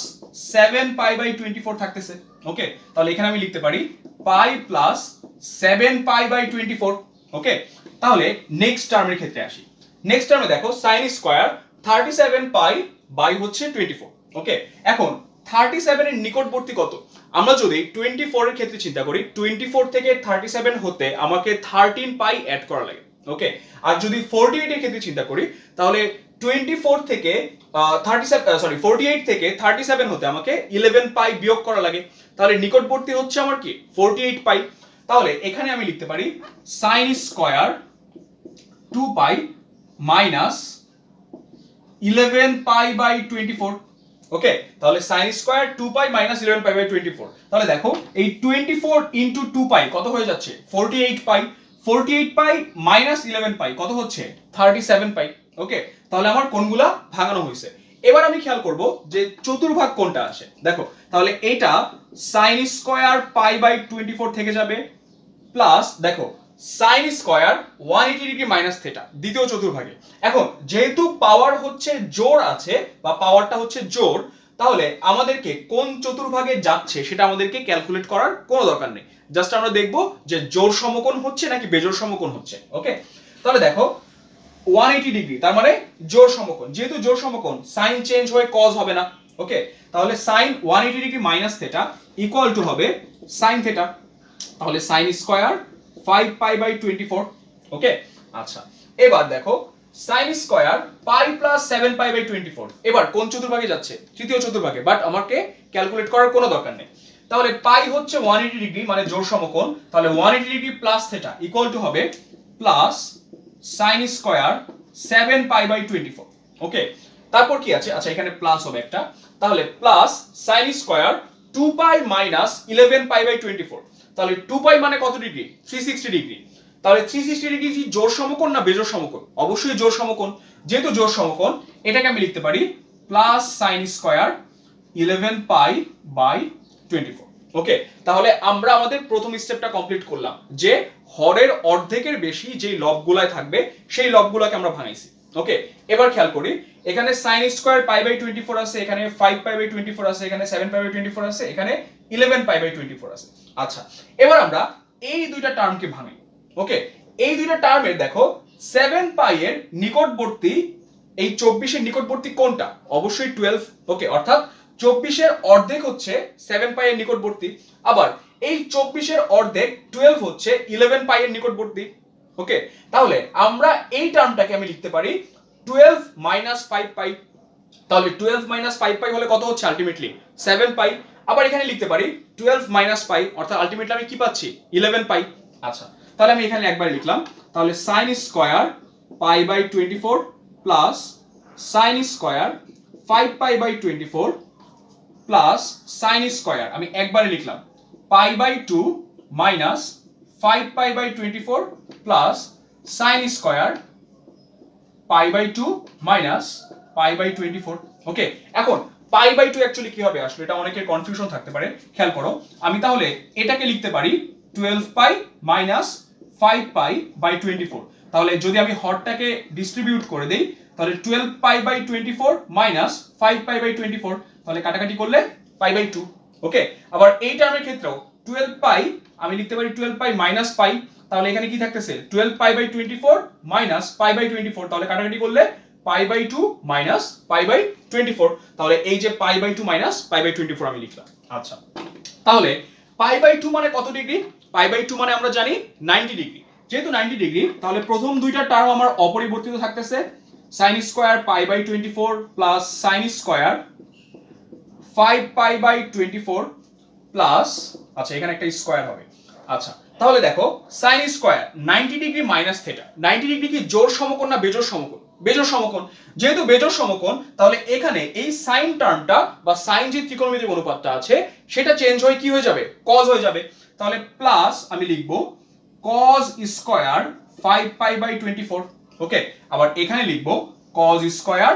7 পাই বাই 24 থাকতেছে। ওকে, তাহলে এখানে আমি লিখতে পারি পাই প্লাস 7 পাই বাই 24। ওকে, তাহলে নেক্সট টার্মের ক্ষেত্রে আসি। নেক্সট টার্মে দেখো sin স্কয়ার 37 পাই বাই হচ্ছে 24। ওকে, এখন 37 এর নিকটবর্তী কত? আমরা যদি 24 এর ক্ষেত্রে চিন্তা করি, 24 থেকে 37 হতে আমাকে 13 পাই অ্যাড করা লাগে। ওকে, আর যদি 48 এর ক্ষেত্রে চিন্তা করি তাহলে 24 থেকে 48 থেকে 37 হতে আমাকে 11 পাই বিয়োগ করা লাগে। তাহলে নিকটবর্তী হচ্ছে আমার কি 48 পাই। তাহলে এখানে আমি লিখতে পারি sin square 2 pi minus 11 pi by 24। Okay, তাহলে sin square 2 pi minus 11 pi by 24। তাহলে দেখো এই 24 ইনটু 2 পাই কত হয়ে যাচ্ছে 48 পাই, 48 পাই মাইনাস 11 পাই কত হচ্ছে 37 পাই। ওকে, তাহলে আমার কোনগুলা ভাঙানো হয়েছে। এবার আমি খেয়াল করব যে চতুর্ভাগ কোনটা আসে। দেখো তাহলে এটা sin স্কয়ার পাই বাই 24 থেকে যাবে, প্লাস দেখো sin square 180 degree minus theta দ্বিতীয় চতুর্ভাগে। এখন যেহেতু পাওয়ার হচ্ছে জোড় আছে বা পাওয়ারটা হচ্ছে জোড়, তাহলে আমাদেরকে কোন চতুর্ভাগে যাচ্ছে সেটা আমাদেরকে ক্যালকুলেট করার কোনো দরকার নেই। জাস্ট আমরা দেখব যে জোড় সমকোণ হচ্ছে নাকি বেজোড় সমকোণ হচ্ছে। ওকে, তাহলে দেখো 180 ডিগ্রি তার মানে জোড় সমকোণ, যেহেতু জোড় সমকোণ সাইন চেঞ্জ হয়ে কজ হবে না। ওকে, তাহলে sin 180 degree minus theta equal to হবে sin থিটা। তাহলে sin square 5 pi by 24। Okay, আচ্ছা এবার দেখো sin square pi plus 7 pi by 24 এবার কোন চতুর্ভাগে যাচ্ছে তৃতীয় চতুর্ভাগে, বাট আমাকে ক্যালকুলেট করার কোনো দরকার নেই। তাহলে পাই হচ্ছে 180 ডিগ্রি মানে জোড় সমকোণ, তাহলে 180 degree plus theta equal to হবে plus sin square 7 pi by 24। Okay, তারপর কি আছে, আচ্ছা এখানে প্লাস হবে একটা, তাহলে plus sin square 2 pi minus 11 pi by 24। তাহলে 2 পাই মানে কত ডিগ্রি 360 ডিগ্রি। তাহলে 360 ডিগ্রি কি জোড় সমকোণ না বেজোড় সমকোণ? অবশ্যই জোড় সমকোণ। যেহেতু জোড় সমকোণ এটাকে আমি লিখতে পারি plus sin square 11 pi by 24। Okay, তাহলে আমরা আমাদের প্রথম স্টেপটা কমপ্লিট করলাম যে হরের অর্ধেকের বেশি যেই লবগুলায় থাকবে সেই লবগুলোকে আমরা ভাঙাইছি। ওকে, এবার খেয়াল করি এখানে sin স্কয়ার পাই বাই 24 আছে, এখানে 5 পাই বাই 24 আছে, এখানে 7 পাই বাই 24 আছে, এখানে 11 পাই বাই 24 আছে। আচ্ছা এবার আমরা এই দুইটা টার্মকে ভাঙি। ওকে, এই দুইটা টার্মের দেখো 7 পাই এর নিকটবর্তী, এই 24 এর নিকটবর্তী কোনটা? অবশ্যই 12। ওকে, অর্থাৎ 24 এর অর্ধেক হচ্ছে 7 পাই এর নিকটবর্তী, আবার এই 24 এর অর্ধেক 12 হচ্ছে 11 পাই এর নিকটবর্তী। ওকে, তাহলে আমরা এই টার্মটাকে আমি লিখতে পারি 12 মাইনাস 5 পাই। তাহলে 12 মাইনাস 5 পাই হলে কত হচ্ছে আলটিমেটলি 7 পাই। আবার এখানে লিখতে পারি 12 মাইনাস পাই, অর্থাৎ আলটিমেটলি আমি কি পাচ্ছি 11 পাই। আচ্ছা তাহলে আমি এখানে একবার লিখলাম, তাহলে sin square pi by 24 plus sin square 5 pi by 24 plus sin square আমি একবারে লিখলাম pi by 2 minus 5 pi by 24 plus sin square pi by 2 minus pi by 24। Okay, এখন পাই বাই 2 অ্যাকচুয়ালি কি হবে আসলে এটা অনেকের কনফিউশন থাকতে পারে। খেয়াল করো আমি তাহলে এটাকে লিখতে পারি 12 পাই মাইনাস 5 পাই বাই 24। তাহলে যদি আমি হরটাকে ডিস্ট্রিবিউট করে দেই তাহলে 12 pi by 24 minus 5 pi by 24, তাহলে কাটাকাটি করলে পাই বাই 2। ওকে, আবার এই টার্মের ক্ষেত্রেও 12 পাই আমি লিখতে পারি 12 পাই মাইনাস পাই, তাহলে এখানে কি থাকতেছে 12 pi by 24 minus pi by 24, তাহলে কাটাকাটি করলে pi by 2 minus pi by 24, তাহলে এই যে pi by 2 minus pi by 24 আমি লিখলাম। আচ্ছা, তাহলে পাই বাই 2 মানে কত ডিগ্রি? পাই বাই 2 মানে আমরা জানি 90 ডিগ্রি। যেহেতু 90 ডিগ্রি, তাহলে প্রথম দুইটা টার্ম আমার অপরিবর্তিত থাকতেছে, sin square pi by 24 plus sin square 5 pi by 24 plus, আচ্ছা এখানে একটা স্কয়ার হবে। আচ্ছা, তাহলে দেখো sin square 90 degree minus theta, 90 degree কি জোড় সমকোণ না বেজোড় সমকোণ? বেজোড় সমকোণ। যেহেতু বেজোড় সমকোণ, তাহলে এখানে এই sin টার্মটা বা sin যে ত্রিকোণমিতিক অনুপাতটা আছে সেটা চেঞ্জ হয়ে কি হয়ে যাবে? cos হয়ে যাবে। তাহলে প্লাস আমি লিখব cos স্কয়ার 5 পাই বাই 24। ওকে, আবার এখানে লিখব cos স্কয়ার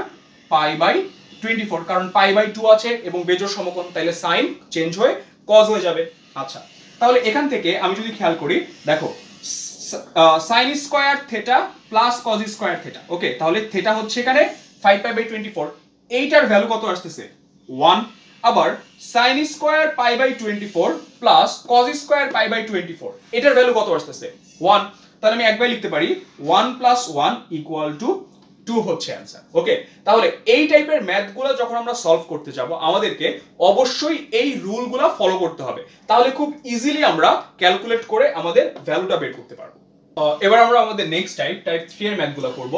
পাই বাই 24, কারণ পাই বাই 2 আছে এবং বেজোড় সমকোণ, তাহলে sin চেঞ্জ হয়ে cos হয়ে যাবে। আচ্ছা, তাহলে এখান থেকে আমি যদি খেয়াল করি, দেখো sin square theta plus cos square theta. Okay, তাহলে থিটা হচ্ছে এখানে 5 পাই বাই 24, এইটার ভ্যালু কত আসতেছে? 1। আবার sin square pi by 24 plus cos square pi by 24, এটার ভ্যালু কত আসতেছে? 1। তাহলে আমি একবার লিখতে পারি 1 প্লাস 1 ইকুয়াল টু 2 হচ্ছে অ্যান্সার। ওকে, তাহলে এই টাইপের ম্যাথগুলো যখন আমরা সলভ করতে যাব, আমাদেরকে অবশ্যই এই রুলগুলো ফলো করতে হবে, তাহলে খুব ইজিলি আমরা ক্যালকুলেট করে আমাদের ভ্যালুটা বের করতে পারবো। এবার আমরা আমাদের নেক্সট টাইপ 3 এর ম্যাথগুলো করব।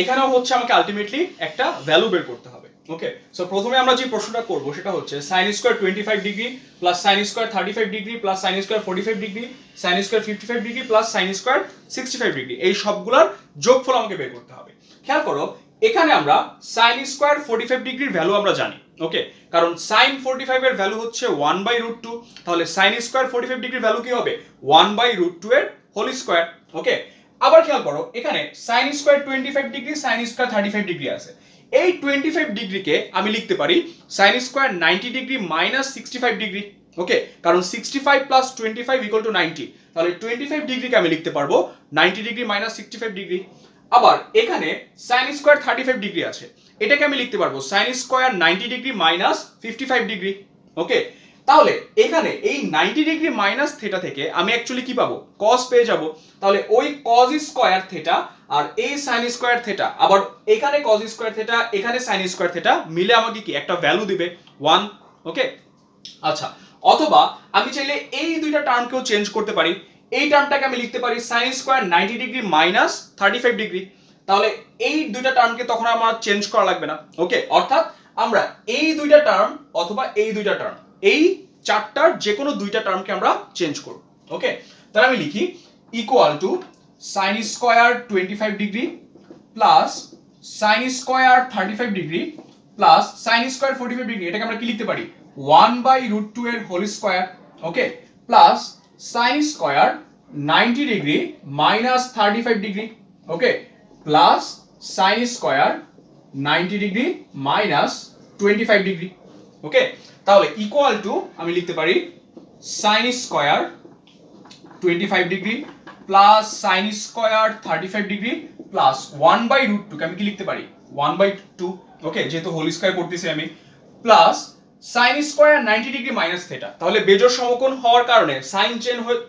এখানেও হচ্ছে আমাকে আলটিমেটলি একটা ভ্যালু বের করতে হবে। ওকে, সো প্রথমে আমরা যে প্রশ্নটা করব সেটা হচ্ছে sin square 25 degree plus sin square 35 degree plus sin square 45 degree sin square 55 degree plus sin square 65 degree, এই সবগুলোর যোগফল আমাকে বের করতে হবে। খেয়াল করো, এখানে আমরা sin স্কয়ার 45 ডিগ্রির ভ্যালু আমরা জানি। ওকে, কারণ sin 45 এর ভ্যালু হচ্ছে 1/√2, তাহলে sin স্কয়ার 45 ডিগ্রির ভ্যালু কি হবে? 1/√2 এর হোল স্কয়ার। ওকে, আবার খেয়াল করো, এখানে sin square 25 degree sin square 35 degree আছে। এই 25 ডিগ্রিকে আমি লিখতে পারি sin square 90 degree minus 65 degree. Okay, কারণ 65 প্লাস 25 ইকুয়াল টু 90, তাহলে 25 ডিগ্রিকে আমি লিখতে পারবো 90 ডিগ্রি মাইনাস 65 ডিগ্রি। আবার এখানে sin স্কয়ার 35 ডিগ্রি আছে, এটাকে আমি লিখতে পারবো sin square 90 degree minus 55 degree. Okay, তাহলে এখানে এই 90 ডিগ্রি মাইনাস থিটা থেকে আমি অ্যাকচুয়ালি কি পাবো? cos পেয়ে যাব। তাহলে ওই cos স্কয়ার থিটা আর এই sin স্কয়ার থিটা, আবার এখানে cos স্কয়ার থিটা এখানে sin স্কয়ার থিটা মিলে আমাকে কি একটা ভ্যালু দিবে 1। ওকে, আচ্ছা, অথবা আমি চাইলে এই দুইটা টার্মকেও চেঞ্জ করতে পারি। এই টার্মটাকে আমি লিখতে পারি sin square 90 degree minus 35 degree, তাহলে এই দুইটা টার্মকে তখন আমার চেঞ্জ করা লাগবে না। ওকে, অর্থাৎ আমরা এই দুইটা টার্ম অথবা এই দুইটা টার্ম, এই চারটার যে কোনো দুইটা টার্মকে আমরা চেঞ্জ করব। ওকে, তাহলে আমি লিখি equal to sin square 25 degree plus sin square 35 degree plus sin square 45 degree, এটাকে আমরা কি লিখতে পারি? 1/√2 এর whole square. Okay, plus sin square 90 degree minus 35 degree. Okay, plus sin square 90 degree minus 25 degree. Okay, তাহলে ইকুয়াল টু আমি লিখতে পারি sin square 25 degree plus sin square 35 degree plus 1/√2 কে আমি কি লিখতে পারি? 1/2। ওকে, যেহেতু হোল স্কয়ার করতেছি আমি, plus sin square 90 degree minus theta, তাহলে বেজোড় সমকোণ হওয়ার কারণে sin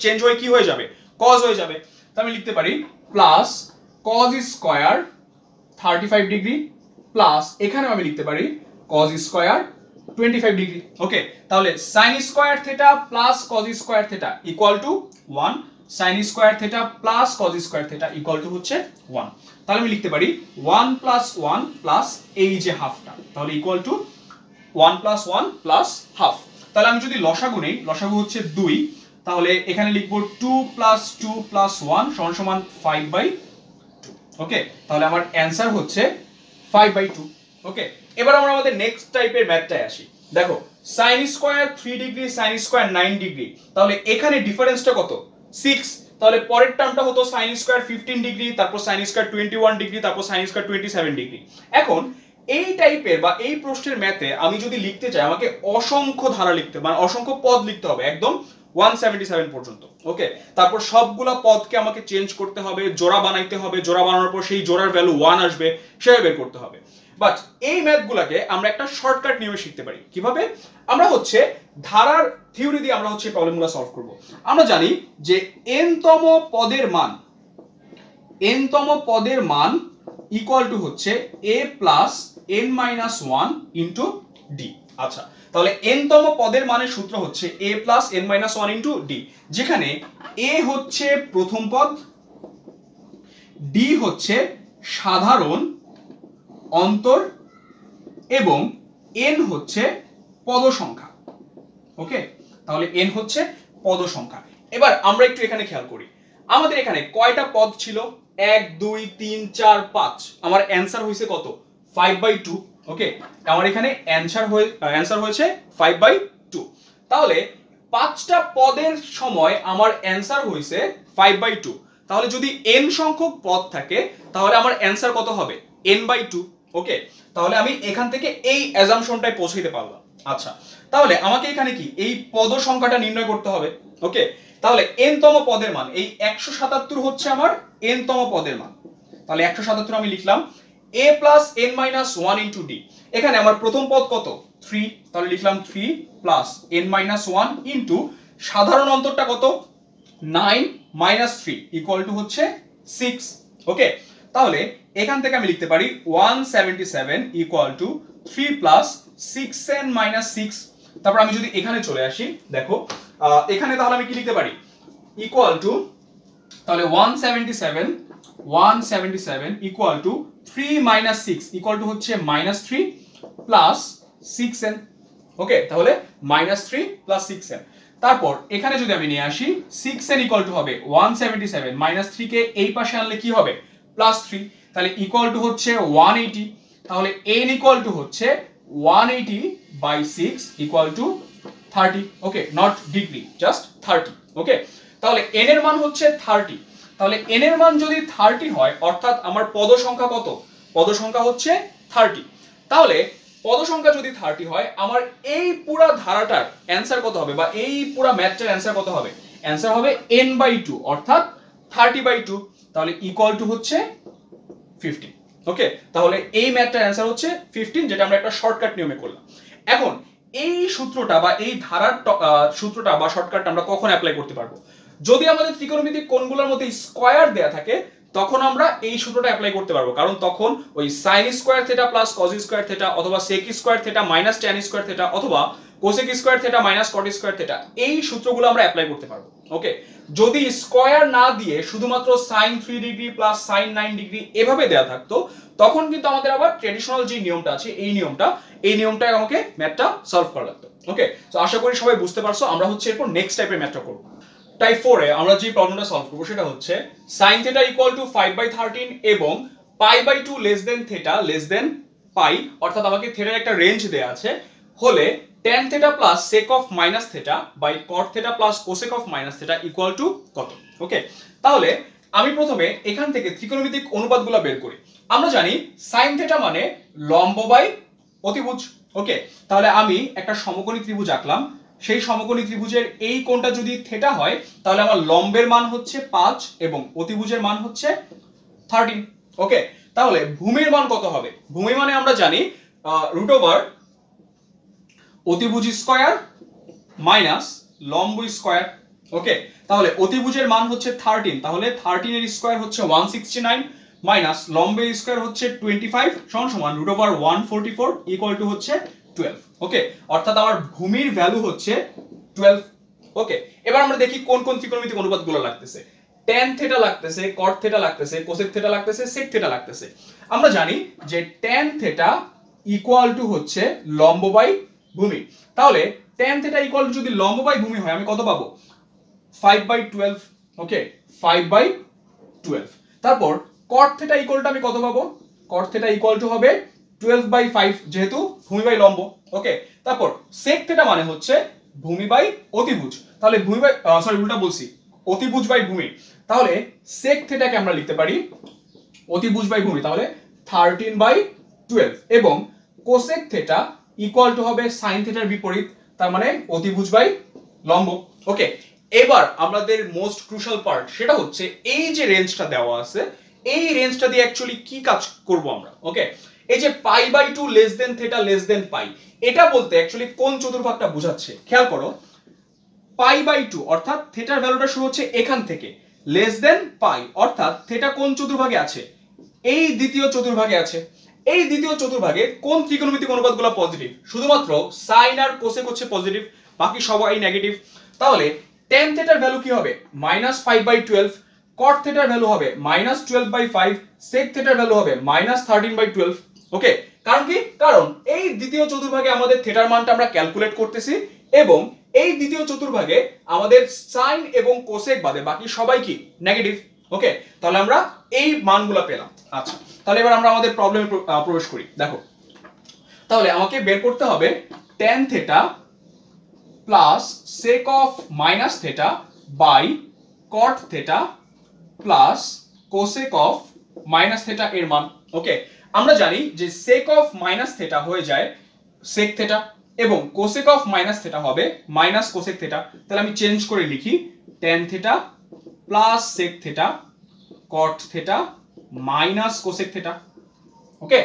চেঞ্জ হয়ে কি হয়ে যাবে? cos হয়ে যাবে। তাহলে আমি লিখতে পারি plus cos square 35 degree plus এখানেও আমি লিখতে পারি cos স্কয়ার 25 ডিগ্রি। ওকে, তাহলে sin square theta plus cos square theta equal two 1, sin square theta plus cos square theta equal to হচ্ছে 1। তাহলে আমি লিখতে পারি 1 প্লাস 1 প্লাস এই যে হাফটা, তাহলে equal two 1 plus 1 plus half. তাহলে আমি যদি লসাগু নেই, লসাগু হচ্ছে 2, তাহলে এখানে লিখবো 2 প্লাস 2 প্লাস 1 সমান সমান 5/2। ওকে, তাহলে আমার অ্যান্সার হচ্ছে 5/2। ওকে, এবার আমরা আমাদের নেক্সট টাইপের ম্যাথটায় আসি। দেখো sin square 3 degree sin square 9 degree, তাহলে এখানে ডিফারেন্সটা কত? 6। তাহলে পরের টার্মটা হতো sin স্কয়ার 15 ডিগ্রি, তারপর sin স্কয়ার 21 ডিগ্রি, তারপর sin স্কয়ার 27 ডিগ্রি। এখন এই টাইপের বা এই প্রশ্নের ম্যাথে আমি যদি লিখতে চাই, আমাকে অসংখ্য ধারা লিখতে মানে অসংখ্য পদ লিখতে হবে, একদম 177 পর্যন্ত। ওকে, তারপর সবগুলা পদকে আমাকে চেঞ্জ করতে হবে, জোড়া বানাইতে হবে, জোড়া বানানোর পর সেই জোড়ার ভ্যালু 1 আসবে, সেটা বের করতে হবে। বাট এই ম্যাথগুলোকে আমরা একটা শর্টকাট নিয়মে শিখতে পারি। কিভাবে? আমরা হচ্ছে ধারার থিওরি দিয়ে আমরা হচ্ছে প্রবলেমগুলো সলভ করব। আমরা জানি যে n তম পদের মান ইকুয়াল টু হচ্ছে a plus n minus 1 into D. আচ্ছা, তাহলে n তম পদের মানের সূত্র হচ্ছে a plus n minus 1 into D, যেখানে a হচ্ছে প্রথম পদ, d হচ্ছে সাধারণ অন্তর এবং n হচ্ছে পদ সংখ্যা। ওকে, তাহলে n হচ্ছে পদ সংখ্যা। এবার আমরা একটু এখানে খেয়াল করি, আমাদের এখানে কয়টা পদ ছিল? 1 2 3 4 5। আমার অ্যানসার হয়েছে কত? 5/2। ওকে, আমার এখানে অ্যানসার হয়েছে 5/2। তাহলে 5টা পদের সময় আমার অ্যানসার হয়েছে 5/2। তাহলে যদি n সংখ্যক পদ থাকে তাহলে আমার অ্যানসার কত হবে? n/2। ওকে, তাহলে আমি এখান থেকে এই অ্যাজাম্পশনটায় পৌঁছাইতে পারলাম। আচ্ছা, তাহলে আমাকে এখানে কি এই পদ সংখ্যাটা নির্ণয় করতে হবে। ওকে, তাহলে n তম পদের মান, এই 177 হচ্ছে আমার n তম পদের মান। তাহলে 177 আমি লিখলাম a plus n minus 1 into D. এখানে আমার প্রথম পদ কত? 3, তাহলে লিখলাম 3 প্লাস n মাইনাস 1 ইন্টু সাধারণ অন্তরটা কত? 9 মাইনাস 3 ইকুয়াল টু হচ্ছে 6। ওকে, তাহলে এখান থেকে আমি লিখতে পারি 177 equal to 3 plus 6n minus 6। তারপর আমি যদি এখানে চলে আসি, দেখো এখানে তাহলে আমি কি লিখতে পারি? ইকুয়াল টু, তাহলে 177 equal to 3 minus 6 equal to হচ্ছে মাইনাস 3 প্লাস 6n। ওকে, তাহলে মাইনাস 3 প্লাস 6n। তারপর এখানে যদি আমি নিয়ে আসি 6n ইকুয়াল টু হবে 177 মাইনাস 3 কে এই পাশে আনলে কি হবে? প্লাস 3, তাহলে ইকুয়াল টু হচ্ছে 180। তাহলে n ইকুয়াল টু হচ্ছে 180/6 equal to 30। Okay, not degree, just 30। ওকে, তাহলে n এর মান হচ্ছে 30। তাহলে n এর মান যদি 30 হয়, অর্থাৎ আমার পদ সংখ্যা কত? পদ সংখ্যা হচ্ছে 30। তাহলে পদ সংখ্যা যদি 30 হয়, আমার এই পুরা ধারাটার অ্যানসার কত হবে, বা এই পুরা ম্যাথটার অ্যানসার কত হবে? অ্যানসার হবে n/2, অর্থাৎ 30/2। তাহলে ইকুয়াল টু হচ্ছে 15। ওকে, তাহলে এই ম্যাথটার অ্যানসার হচ্ছে 15, যেটা আমরা একটা শর্টকাট নিয়মে করলাম। এখন এই সূত্রটা বা এই ধারার সূত্রটা বা শর্টকাটটা আমরা কখন অ্যাপ্লাই করতে পারবো? যদি আমাদের ত্রিকোণমিতিক কোণগুলোর মধ্যে স্কয়ার দেয়া থাকে, তখন আমরা এই সূত্রটা অ্যাপ্লাই করতে পারবো। কারণ তখন ওই sin square theta plus cos square theta, অথবা sec square theta minus tan square theta, অথবা cosec square theta minus cot square theta, এই সূত্রগুলো আমরা অ্যাপ্লাই করতে পারবো। ওকে, যদি স্কয়ার না দিয়ে শুধুমাত্র sin 3 degree plus sin 9 degree এভাবে দেয়া থাকতো, তখন কিন্তু আমাদের আবার ট্র্যাডিশনাল যে নিয়মটা আছে, এই নিয়মটা আমাকে ম্যাথটা সলভ করা লাগতো। ওকে, তো আশা করি সবাই বুঝতে পারছো। আমরা হচ্ছে এরপর নেক্সট টাইপের ম্যাথটা করব। টাইপ 4 এ আমরা যে প্রবলেমটা সলভ করব সেটা হচ্ছে sin থিটা ইকুয়াল টু 5/13 এবং π/2 less than theta less than pi, অর্থাৎ আমাকে থিটার একটা রেঞ্জ দেয়া আছে, হলে tan থিটা plus sec of minus theta by cot theta plus cosec of minus theta equal to কত? ওকে, তাহলে আমি প্রথমে এখান থেকে ত্রিকোণমিতিক অনুপাতগুলো বের করি। আমরা জানি sin থিটা মানে লম্ব বাই অতিভুজ। ওকে, তাহলে আমি একটা সমকোণী ত্রিভুজ আঁকলাম। সেই সমকোণী ত্রিভুজের এই কোণটা যদি থিটা হয়, তাহলে আমার লম্বের মান হচ্ছে 5 এবং অতিভুজের মান হচ্ছে 13। ওকে, তাহলে ভূমির মান কত হবে? ভূমি মানে আমরা জানি রুট ওভার অতিভুজ স্কয়ার মাইনাস লম্ব স্কয়ার। ওকে, তাহলে অতিভুজের মান হচ্ছে 13, তাহলে 13 এর স্কয়ার হচ্ছে 169 মাইনাস লম্বের স্কয়ার হচ্ছে 25 সমান রুট ওভার 144 ইকুয়াল টু হচ্ছে 12। ওকে, অর্থাৎ আমার ভূমির ভ্যালু হচ্ছে 12। ওকে, এবার আমরা দেখি কোন কোন ত্রিকোণমিতিক অনুপাতগুলো লাগতেছে। tan থিটা লাগতেছে, cot থিটা লাগতেছে, cosec থিটা লাগতেছে, sec থিটা লাগতেছে। আমরা জানি যে tan থিটা ইকুয়াল টু হচ্ছে লম্ব বাই ভূমি। তাহলে tan থিটা ইকুয়াল টু যদি লম্ব বাই ভূমি হয়, আমি কত পাবো? 5/12। ওকে, 5/12। তারপর cot থিটা ইকুয়াল টু আমি কত পাবো? cot থিটা ইকুয়াল টু হবে 12/5, যেহেতু ভূমি বাই লম্ব। ওকে, তারপর sec থিটা মানে হচ্ছে ভূমি বাই অতিভুজ। তাহলে ভূমি বাই উল্টা বলছি, অতিভুজ বাই ভূমি। তাহলে sec থিটাকে আমরা লিখতে পারি অতিভুজ বাই ভূমি, তাহলে 13/12 এবং cosec থিটা ইকুয়াল টু হবে sin থিটার বিপরীত, তার মানে অতিভুজ বাই লম্ব। ওকে, এবার আমাদের মোস্ট ক্রুশাল পার্ট সেটা হচ্ছে এই যে রেঞ্জটা দেওয়া আছে, এই রেঞ্জটা দিয়ে অ্যাকচুয়ালি কি কাজ করব আমরা। ওকে, এই যে pi by two less than theta less than pi, এটা বলতে অ্যাকচুয়ালি কোন চতুর্ভাগটা বোঝাচ্ছে খেয়াল করো। পাই বাই টু অর্থাৎ থেটার ভ্যালুটা শুরু হচ্ছে এখান থেকে, লেস দেন পাই অর্থাৎ থেটা কোন চতুর্ভাগে আছে, এই দ্বিতীয় চতুর্ভাগে আছে। এই দ্বিতীয় চতুর্ভাগে কোন ত্রিকোণমিতিক অনুপাতগুলো পজিটিভ, শুধুমাত্র সাইন আর কোসেক হচ্ছে পজিটিভ, বাকি সবাই নেগেটিভ। তাহলে টেন থেটার ভ্যালু কি হবে -5/12, কট থেটার ভ্যালু হবে -12/5, সেক থেটার ভ্যালু হবে -13/12। ওকে, কারণ কি, কারণ এই দ্বিতীয় চতুর্ভাগে আমাদের থেটার মানটা আমরা ক্যালকুলেট করতেছি এবং এই দ্বিতীয় চতুর্ভাগে আমাদের সাইন এবং কোসেক বাদে বাকি সবাই কি নেগেটিভ। ওকে, তাহলে আমরা এই মানগুলো পেলাম। আচ্ছা, তাহলে এবার আমরা আমাদের প্রবলেমে প্রবেশ করি। দেখো, তাহলে আমাকে বের করতে হবে tan theta plus sec of minus theta by cot theta plus cosec of minus theta এর মান। ওকে, আমরা জানি যে sec অফ মাইনাস থেটা হয়ে যায় sec থেটা এবং cosec অফ মাইনাস থেটা হবে মাইনাস cosec থেটা। তাহলে আমি চেঞ্জ করে লিখি tan theta plus sec theta cot theta minus cosec theta. Okay,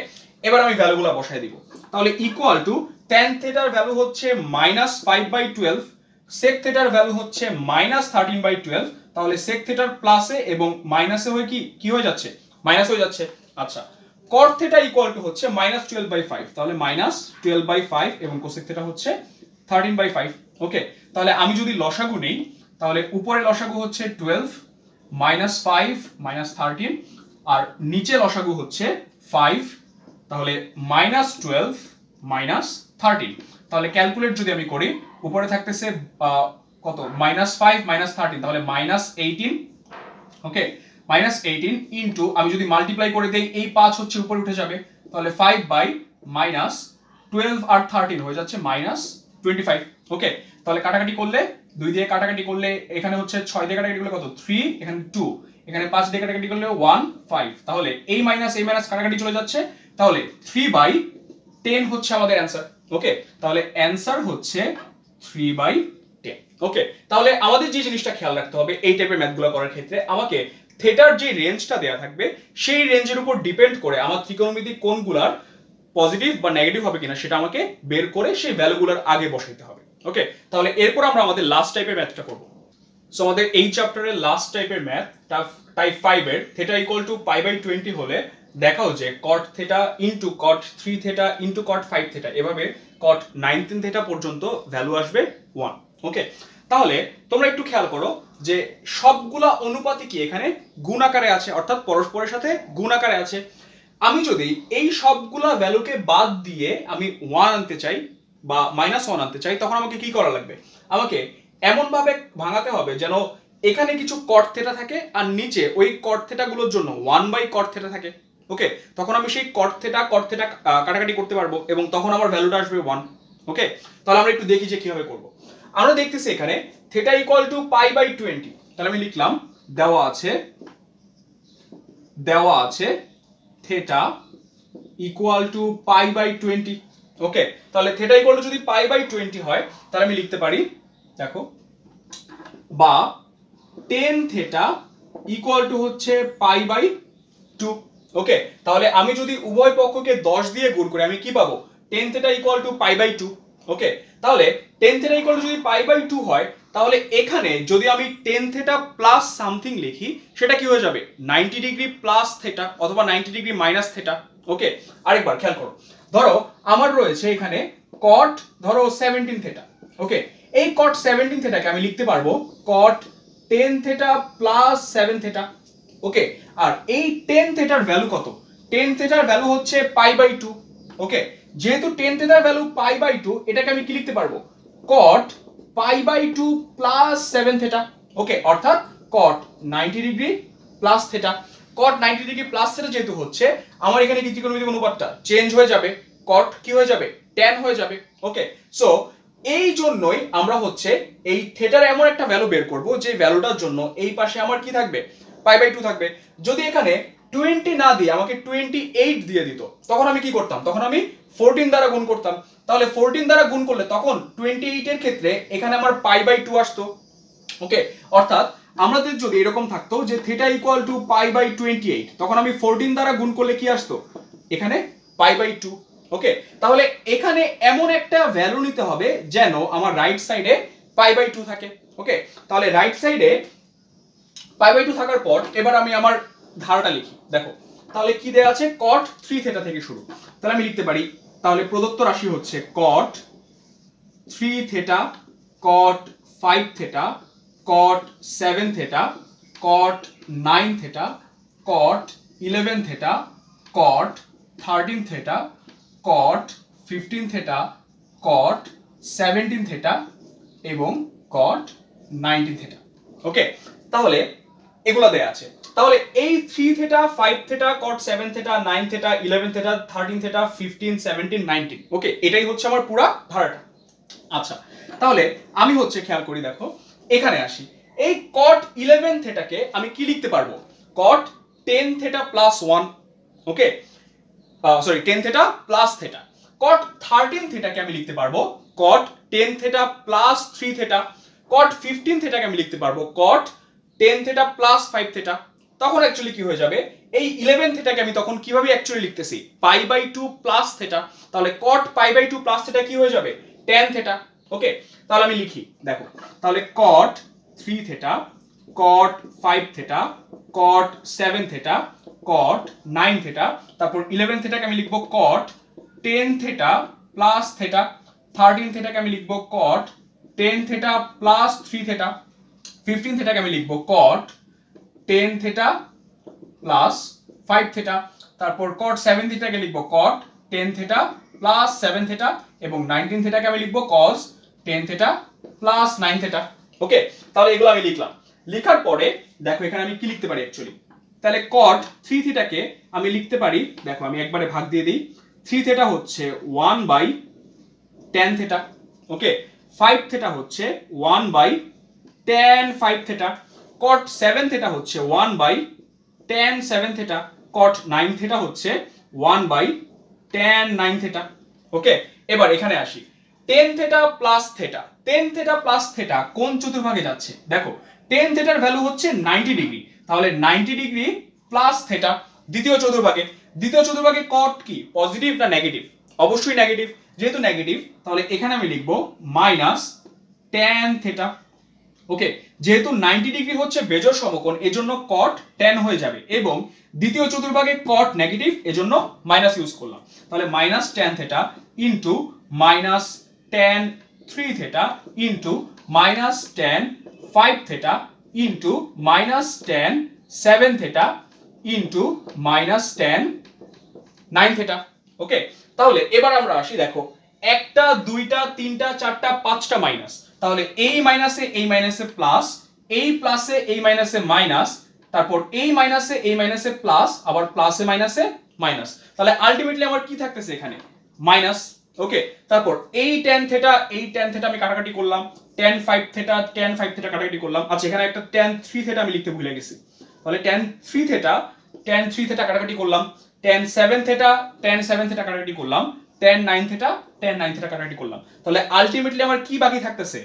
এবার আমি ভ্যালুগুলো বসাই দিব। তাহলে ইকুয়াল টু tan থেটার ভ্যালু হচ্ছে -5/12, sec থেটার ভ্যালু হচ্ছে -13/12। তাহলে sec থেটার প্লাসে এবং মাইনাসে হয়ে কি হয়ে যাচ্ছে, মাইনাস হয়ে যাচ্ছে। আচ্ছা, cot থেটা ইকুয়াল টু হচ্ছে -12/5, তাহলে -12/5 এবং cosec থেটা হচ্ছে 13/5। ওকে, তাহলে আমি যদি লসাগু নেই, তাহলে উপরে লসাগু হচ্ছে 12 -5 -13 আর নিচে লসাগু হচ্ছে 5, তাহলে -12 -13। তাহলে ক্যালকুলেট যদি আমি করি, উপরে থাকতেছে কত, -5 -13, তাহলে -18। ওকে, -18 ইনটু আমি যদি মাল্টিপ্লাই করে দেই, এই 5 হচ্ছে উপরে উঠে যাবে, তাহলে 5 বাই -12 আর 13 হয়ে যাচ্ছে -25। ওকে, তাহলে কাটাকাটি করলে 2 দিয়ে কাটাকাটি করলে এখানে হচ্ছে 6 দিয়ে কাটাকাটি করলে কত 3, এখানে 2, এখানে 5 দিয়ে কাটাকাটি করলে 1 5, তাহলে এই মাইনাস কাটাকাটি চলে যাচ্ছে, তাহলে 3/10 হচ্ছে আমাদের অ্যানসার। ওকে, তাহলে অ্যানসার হচ্ছে 3/10। ওকে, তাহলে আমাদের যে জিনিসটা খেয়াল রাখতে হবে এই টাইপের ম্যাথগুলো করার ক্ষেত্রে, আমাকে থেটার যে রেঞ্জটা দেয়া থাকবে সেই রেঞ্জের উপর ডিপেন্ড করে আমার ত্রিকোণমিতিক কোণগুলার পজিটিভ বা নেগেটিভ হবে কিনা সেটা আমাকে বের করে সেই ভ্যালুগুলোর আগে বসাইতে হবে। ওকে, তাহলে এরপর আমরা আমাদের লাস্ট টাইপের ম্যাথটা করব। সো আমাদের এই চ্যাপ্টারের লাস্ট টাইপের ম্যাথ টাইপ 5 এর থেটা ইকুয়াল টু π/20 হলে দেখাও যে cot theta into cot 3 theta into cot 5 theta, এভাবে cot 19 থেটা পর্যন্ত ভ্যালু আসবে 1। ওকে, তাহলে তোমরা একটু খেয়াল করো যে সবগুলা অনুপাতই কি এখানে গুণ আকারে আছে, অর্থাৎ পরস্পরের সাথে গুণ আকারে আছে। আমি যদি এই সবগুলা ভ্যালুকে বাদ দিয়ে আমি 1 আনতে চাই বা -1 আনতে চাই, তখন আমাকে কি করা লাগবে, আমাকে এমন ভাবে ভাঙাতে হবে যেন এখানে কিছু cot থেটা থাকে আর নিচে ওই cot থেটা গুলোর জন্য 1/cot থেটা থাকে। ওকে, তখন আমি সেই cot থেটা কাটাকাটি করতে পারবো এবং তখন আমার ভ্যালুটা আসবে 1। ওকে, তাহলে আমরা একটু দেখি যে কিভাবে করব। আমরা দেখতেছি এখানে থেটা ইকুয়াল টু π/20, তাহলে আমি লিখলাম দেওয়া আছে থেটা ইকুয়াল টু π/20। ওকে, তাহলে থেটা ইকুয়াল টু যদি π/20 হয়, তাহলে আমি লিখতে পারি, দেখো, বা tan থেটা ইকুয়াল টু হচ্ছে π/2। ওকে, তাহলে আমি যদি উভয় পক্ষকে 10 দিয়ে গুণ করি, আমি কি পাবো, tan থেটা ইকুয়াল টু π/2। ওকে, তাহলে tan থেটা ইকুয়াল টু যদি π/2 হয়, তাহলে এখানে যদি আমি tan থেটা প্লাস সামথিং লিখি, সেটা কি হয়ে যাবে 90 ডিগ্রি প্লাস থেটা অথবা 90 ডিগ্রি মাইনাস থেটা। ওকে, আরেকবার খেয়াল করো, ধরো আমার রয়েছে এখানে cot ধরো 17 থেটা। ওকে, এই cot 17 থেটাকে আমি লিখতে পারবো cot 10 থেটা প্লাস 7 থেটা। ওকে, আর এই 10 থেটার ভ্যালু কত, 10 থেটার ভ্যালু হচ্ছে π/2। ওকে, যেহেতু 10 থেটার ভ্যালু π/2, এটাকে আমি কি লিখতে পারবো, cot π/2 প্লাস 7 থেটা। ওকে, অর্থাৎ cot 90 degree plus theta. cot 90 degree plus theta যেহেতু হচ্ছে, আমার এখানে কি ত্রিকোণমিতিক অনুপাতটা চেঞ্জ হয়ে যাবে, cot কি হয়ে যাবে, tan হয়ে যাবে। ওকে, সো এই জন্যই আমরা হচ্ছে এই থেটার এমন একটা ভ্যালু বের করব যে ভ্যালুটার জন্য এই পাশে আমার কি থাকবে, π/2 থাকবে। যদি এখানে 20 না দিয়ে আমাকে 28 দিয়ে দিত, তখন আমি কি করতাম? তখন আমি 14 দ্বারা গুণ করতাম। তাহলে 14 দ্বারা গুণ করলে তখন 28 এর ক্ষেত্রে এখানে আমার π/2 আসতো। ওকে, অর্থাৎ আমাদের যদি এরকম থাকতো যে থিটা ইকুয়াল টু π/28, তখন আমি 14 দ্বারা গুণ করলে কি আসতো? এখানে π/2। ওকে, তাহলে এখানে এমন একটা ভ্যালু নিতে হবে যেন আমার রাইট সাইডে π/2 থাকে। ওকে, তাহলে রাইট সাইডে π/2 থাকার পর এবার আমি আমার ধারাটা লিখি। দেখো তাহলে কি দেয়া আছে? cot 3 থিটা থেকে শুরু। তাহলে আমি লিখতে পারি, তাহলে প্রদত্ত রাশি হচ্ছে cot 3 theta, cot 5 theta, cot 7 theta, cot 9 theta, cot 11 theta, cot 13 theta, cot 15 theta, cot 17 theta এবং cot 19 থিটা। ওকে, তাহলে এগুলো দেয়া আছে। তাহলে এই 3 theta, 5 theta, cot 7 theta, 9 theta, 11 theta, 13 theta, 15, 17, 19। ওকে, এটাই হচ্ছে আমার পুরো ধারাটা। আচ্ছা, তাহলে আমি হচ্ছে খেয়াল করি, দেখো এখানে আসি। এই cot 11 থিটাকে আমি কি লিখতে পারবো? cot 10 theta plus 1। Okay, sorry 10 theta plus theta. cot 13 থিটাকে আমি লিখতে পারবো cot 10 theta plus 3 theta. cot 15 থিটাকে আমি লিখতে পারবো cot 10 থিটা প্লাস 5 থিটা। তখন অ্যাকচুয়ালি কি হয়ে যাবে? এই 11 থিটাকে আমি তখন কিভাবে অ্যাকচুয়ালি লিখতেছি? π/2 প্লাস থিটা। তাহলে cot π/2 প্লাস থিটা কি হয়ে যাবে? tan theta. ওকে, তাহলে আমি লিখি, দেখো তাহলে cot 3 theta, cot 5 theta, cot 7 theta, cot 9 theta, তারপর 11 থিটাকে আমি লিখবো cot 10 থিটা প্লাস থিটা, 13 থিটাকে আমি লিখবো cot 10 থিটা প্লাস 3 থিটা, 15 থিটাকে আমি লিখবো cot 10 থিটা প্লাস 5 থিটা, তারপর cot 7 থিটাকে লিখবো cot 10 থিটা প্লাস 7 থিটা এবং 19 থিটাকে আমি লিখবো cos 10 theta plus 9 theta. Okay, তাহলে এগুলো আমি লিখলাম। লেখার পরে দেখো এখানে আমি কি লিখতে পারি অ্যাকচুয়ালি? তাহলে cot 3 থিটাকে আমি লিখতে পারি, দেখো আমি একবারে ভাগ দিয়ে দিই। 3 থিটা হচ্ছে 1/tan থিটা। ওকে, 5 থিটা হচ্ছে 1/tan 5 থিটা। cot 7 থিটা হচ্ছে 1/tan 7 থিটা। cot 9 থিটা হচ্ছে 1/tan 9 থিটা। ওকে, এবার এখানে আসি। tan থিটা প্লাস থিটা, tan থিটা প্লাস থিটা কোন চতুর্ভাগে যাচ্ছে? দেখো tan থিটার ভ্যালু হচ্ছে 90 ডিগ্রি, তাহলে 90 ডিগ্রি প্লাস থিটা দ্বিতীয় চতুর্ভাগে। দ্বিতীয় চতুর্ভাগে cot কি পজিটিভ না নেগেটিভ? অবশ্যই নেগেটিভ। যেহেতু নেগেটিভ তাহলে এখানে আমি লিখব মাইনাস tan থিটা। ওকে, যেহেতু 90 ডিগ্রি হচ্ছে বেজোড় সমকোণ এজন্য cot tan হয়ে যাবে এবং দ্বিতীয় চতুর্ভাগে cot নেগেটিভ এজন্য মাইনাস ইউজ করলাম। তাহলে minus tan theta into minus tan 3 theta into minus tan 5 theta into minus tan 7 theta into minus tan 9 theta. Okay, তাহলে এবার আমরা আসি, দেখো একটা, দুইটা, তিনটা, চারটা, পাঁচটা মাইনাস। তাহলে এই মাইনাসে প্লাস, এই প্লাসে এই মাইনাসে মাইনাস, তারপর এই মাইনাসে প্লাস, আবার প্লাসে মাইনাসে মাইনাস। তাহলে আলটিমেটলি আমার কি থাকতেছে এখানে? মাইনাস। ওকে, তারপর এই tan থিটা আমি কাটাকাটি করলাম, tan 5 থিটা কাটাকাটি করলাম। আচ্ছা, এখানে একটা tan 3 থিটা আমি লিখতে ভুলে গেছি। তাহলে tan 3 থিটা কাটাকাটি করলাম, tan 7 থিটা কাটাকাটি করলাম, tan 9 থিটা কাটাকাটি করলাম। তাহলে আলটিমেটলি আমার কি বাকি থাকতেছে?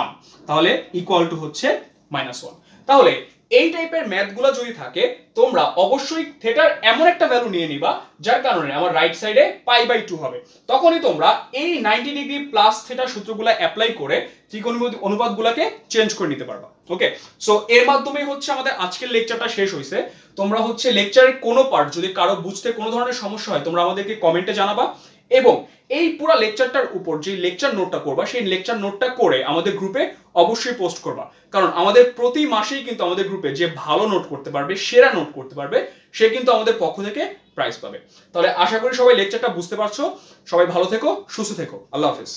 1। তাহলে ইকুয়াল টু হচ্ছে -1। তাহলে এই টাইপের ম্যাথগুলো যদি থাকে তোমরা অবশ্যই থিটার এমন একটা ভ্যালু নিয়ে নিবা যার কারণে আমার রাইট সাইডে π/2 হবে। তখনই তোমরা এই 90 ডিগ্রি প্লাস থিটা সূত্রগুলো অ্যাপ্লাই করে ত্রিকোণমিতি অনুপাতগুলোকে চেঞ্জ করে নিতে পারবা। ওকে, সো এর মাধ্যমেই হচ্ছে আমাদের আজকের লেকচারটা শেষ হয়েছে। তোমরা হচ্ছে লেকচারের কোনো পার্ট যদি কারো বুঝতে কোনো ধরনের সমস্যা হয় তোমরা আমাদেরকে কমেন্টে জানাবা এবং এই পুরো লেকচারটার উপর যে লেকচার নোটটা করবা সেই লেকচার নোটটা করে আমাদের গ্রুপে অবশ্যই পোস্ট করবা, কারণ আমাদের প্রতি মাসেই কিন্তু আমাদের গ্রুপে যে ভালো নোট করতে পারবে, সেরা নোট করতে পারবে, সে কিন্তু আমাদের পক্ষ থেকে প্রাইজ পাবে। তাহলে আশা করি সবাই লেকচারটা বুঝতে পারছো। সবাই ভালো থেকো, সুস্থ থেকো। আল্লাহ হাফেজ।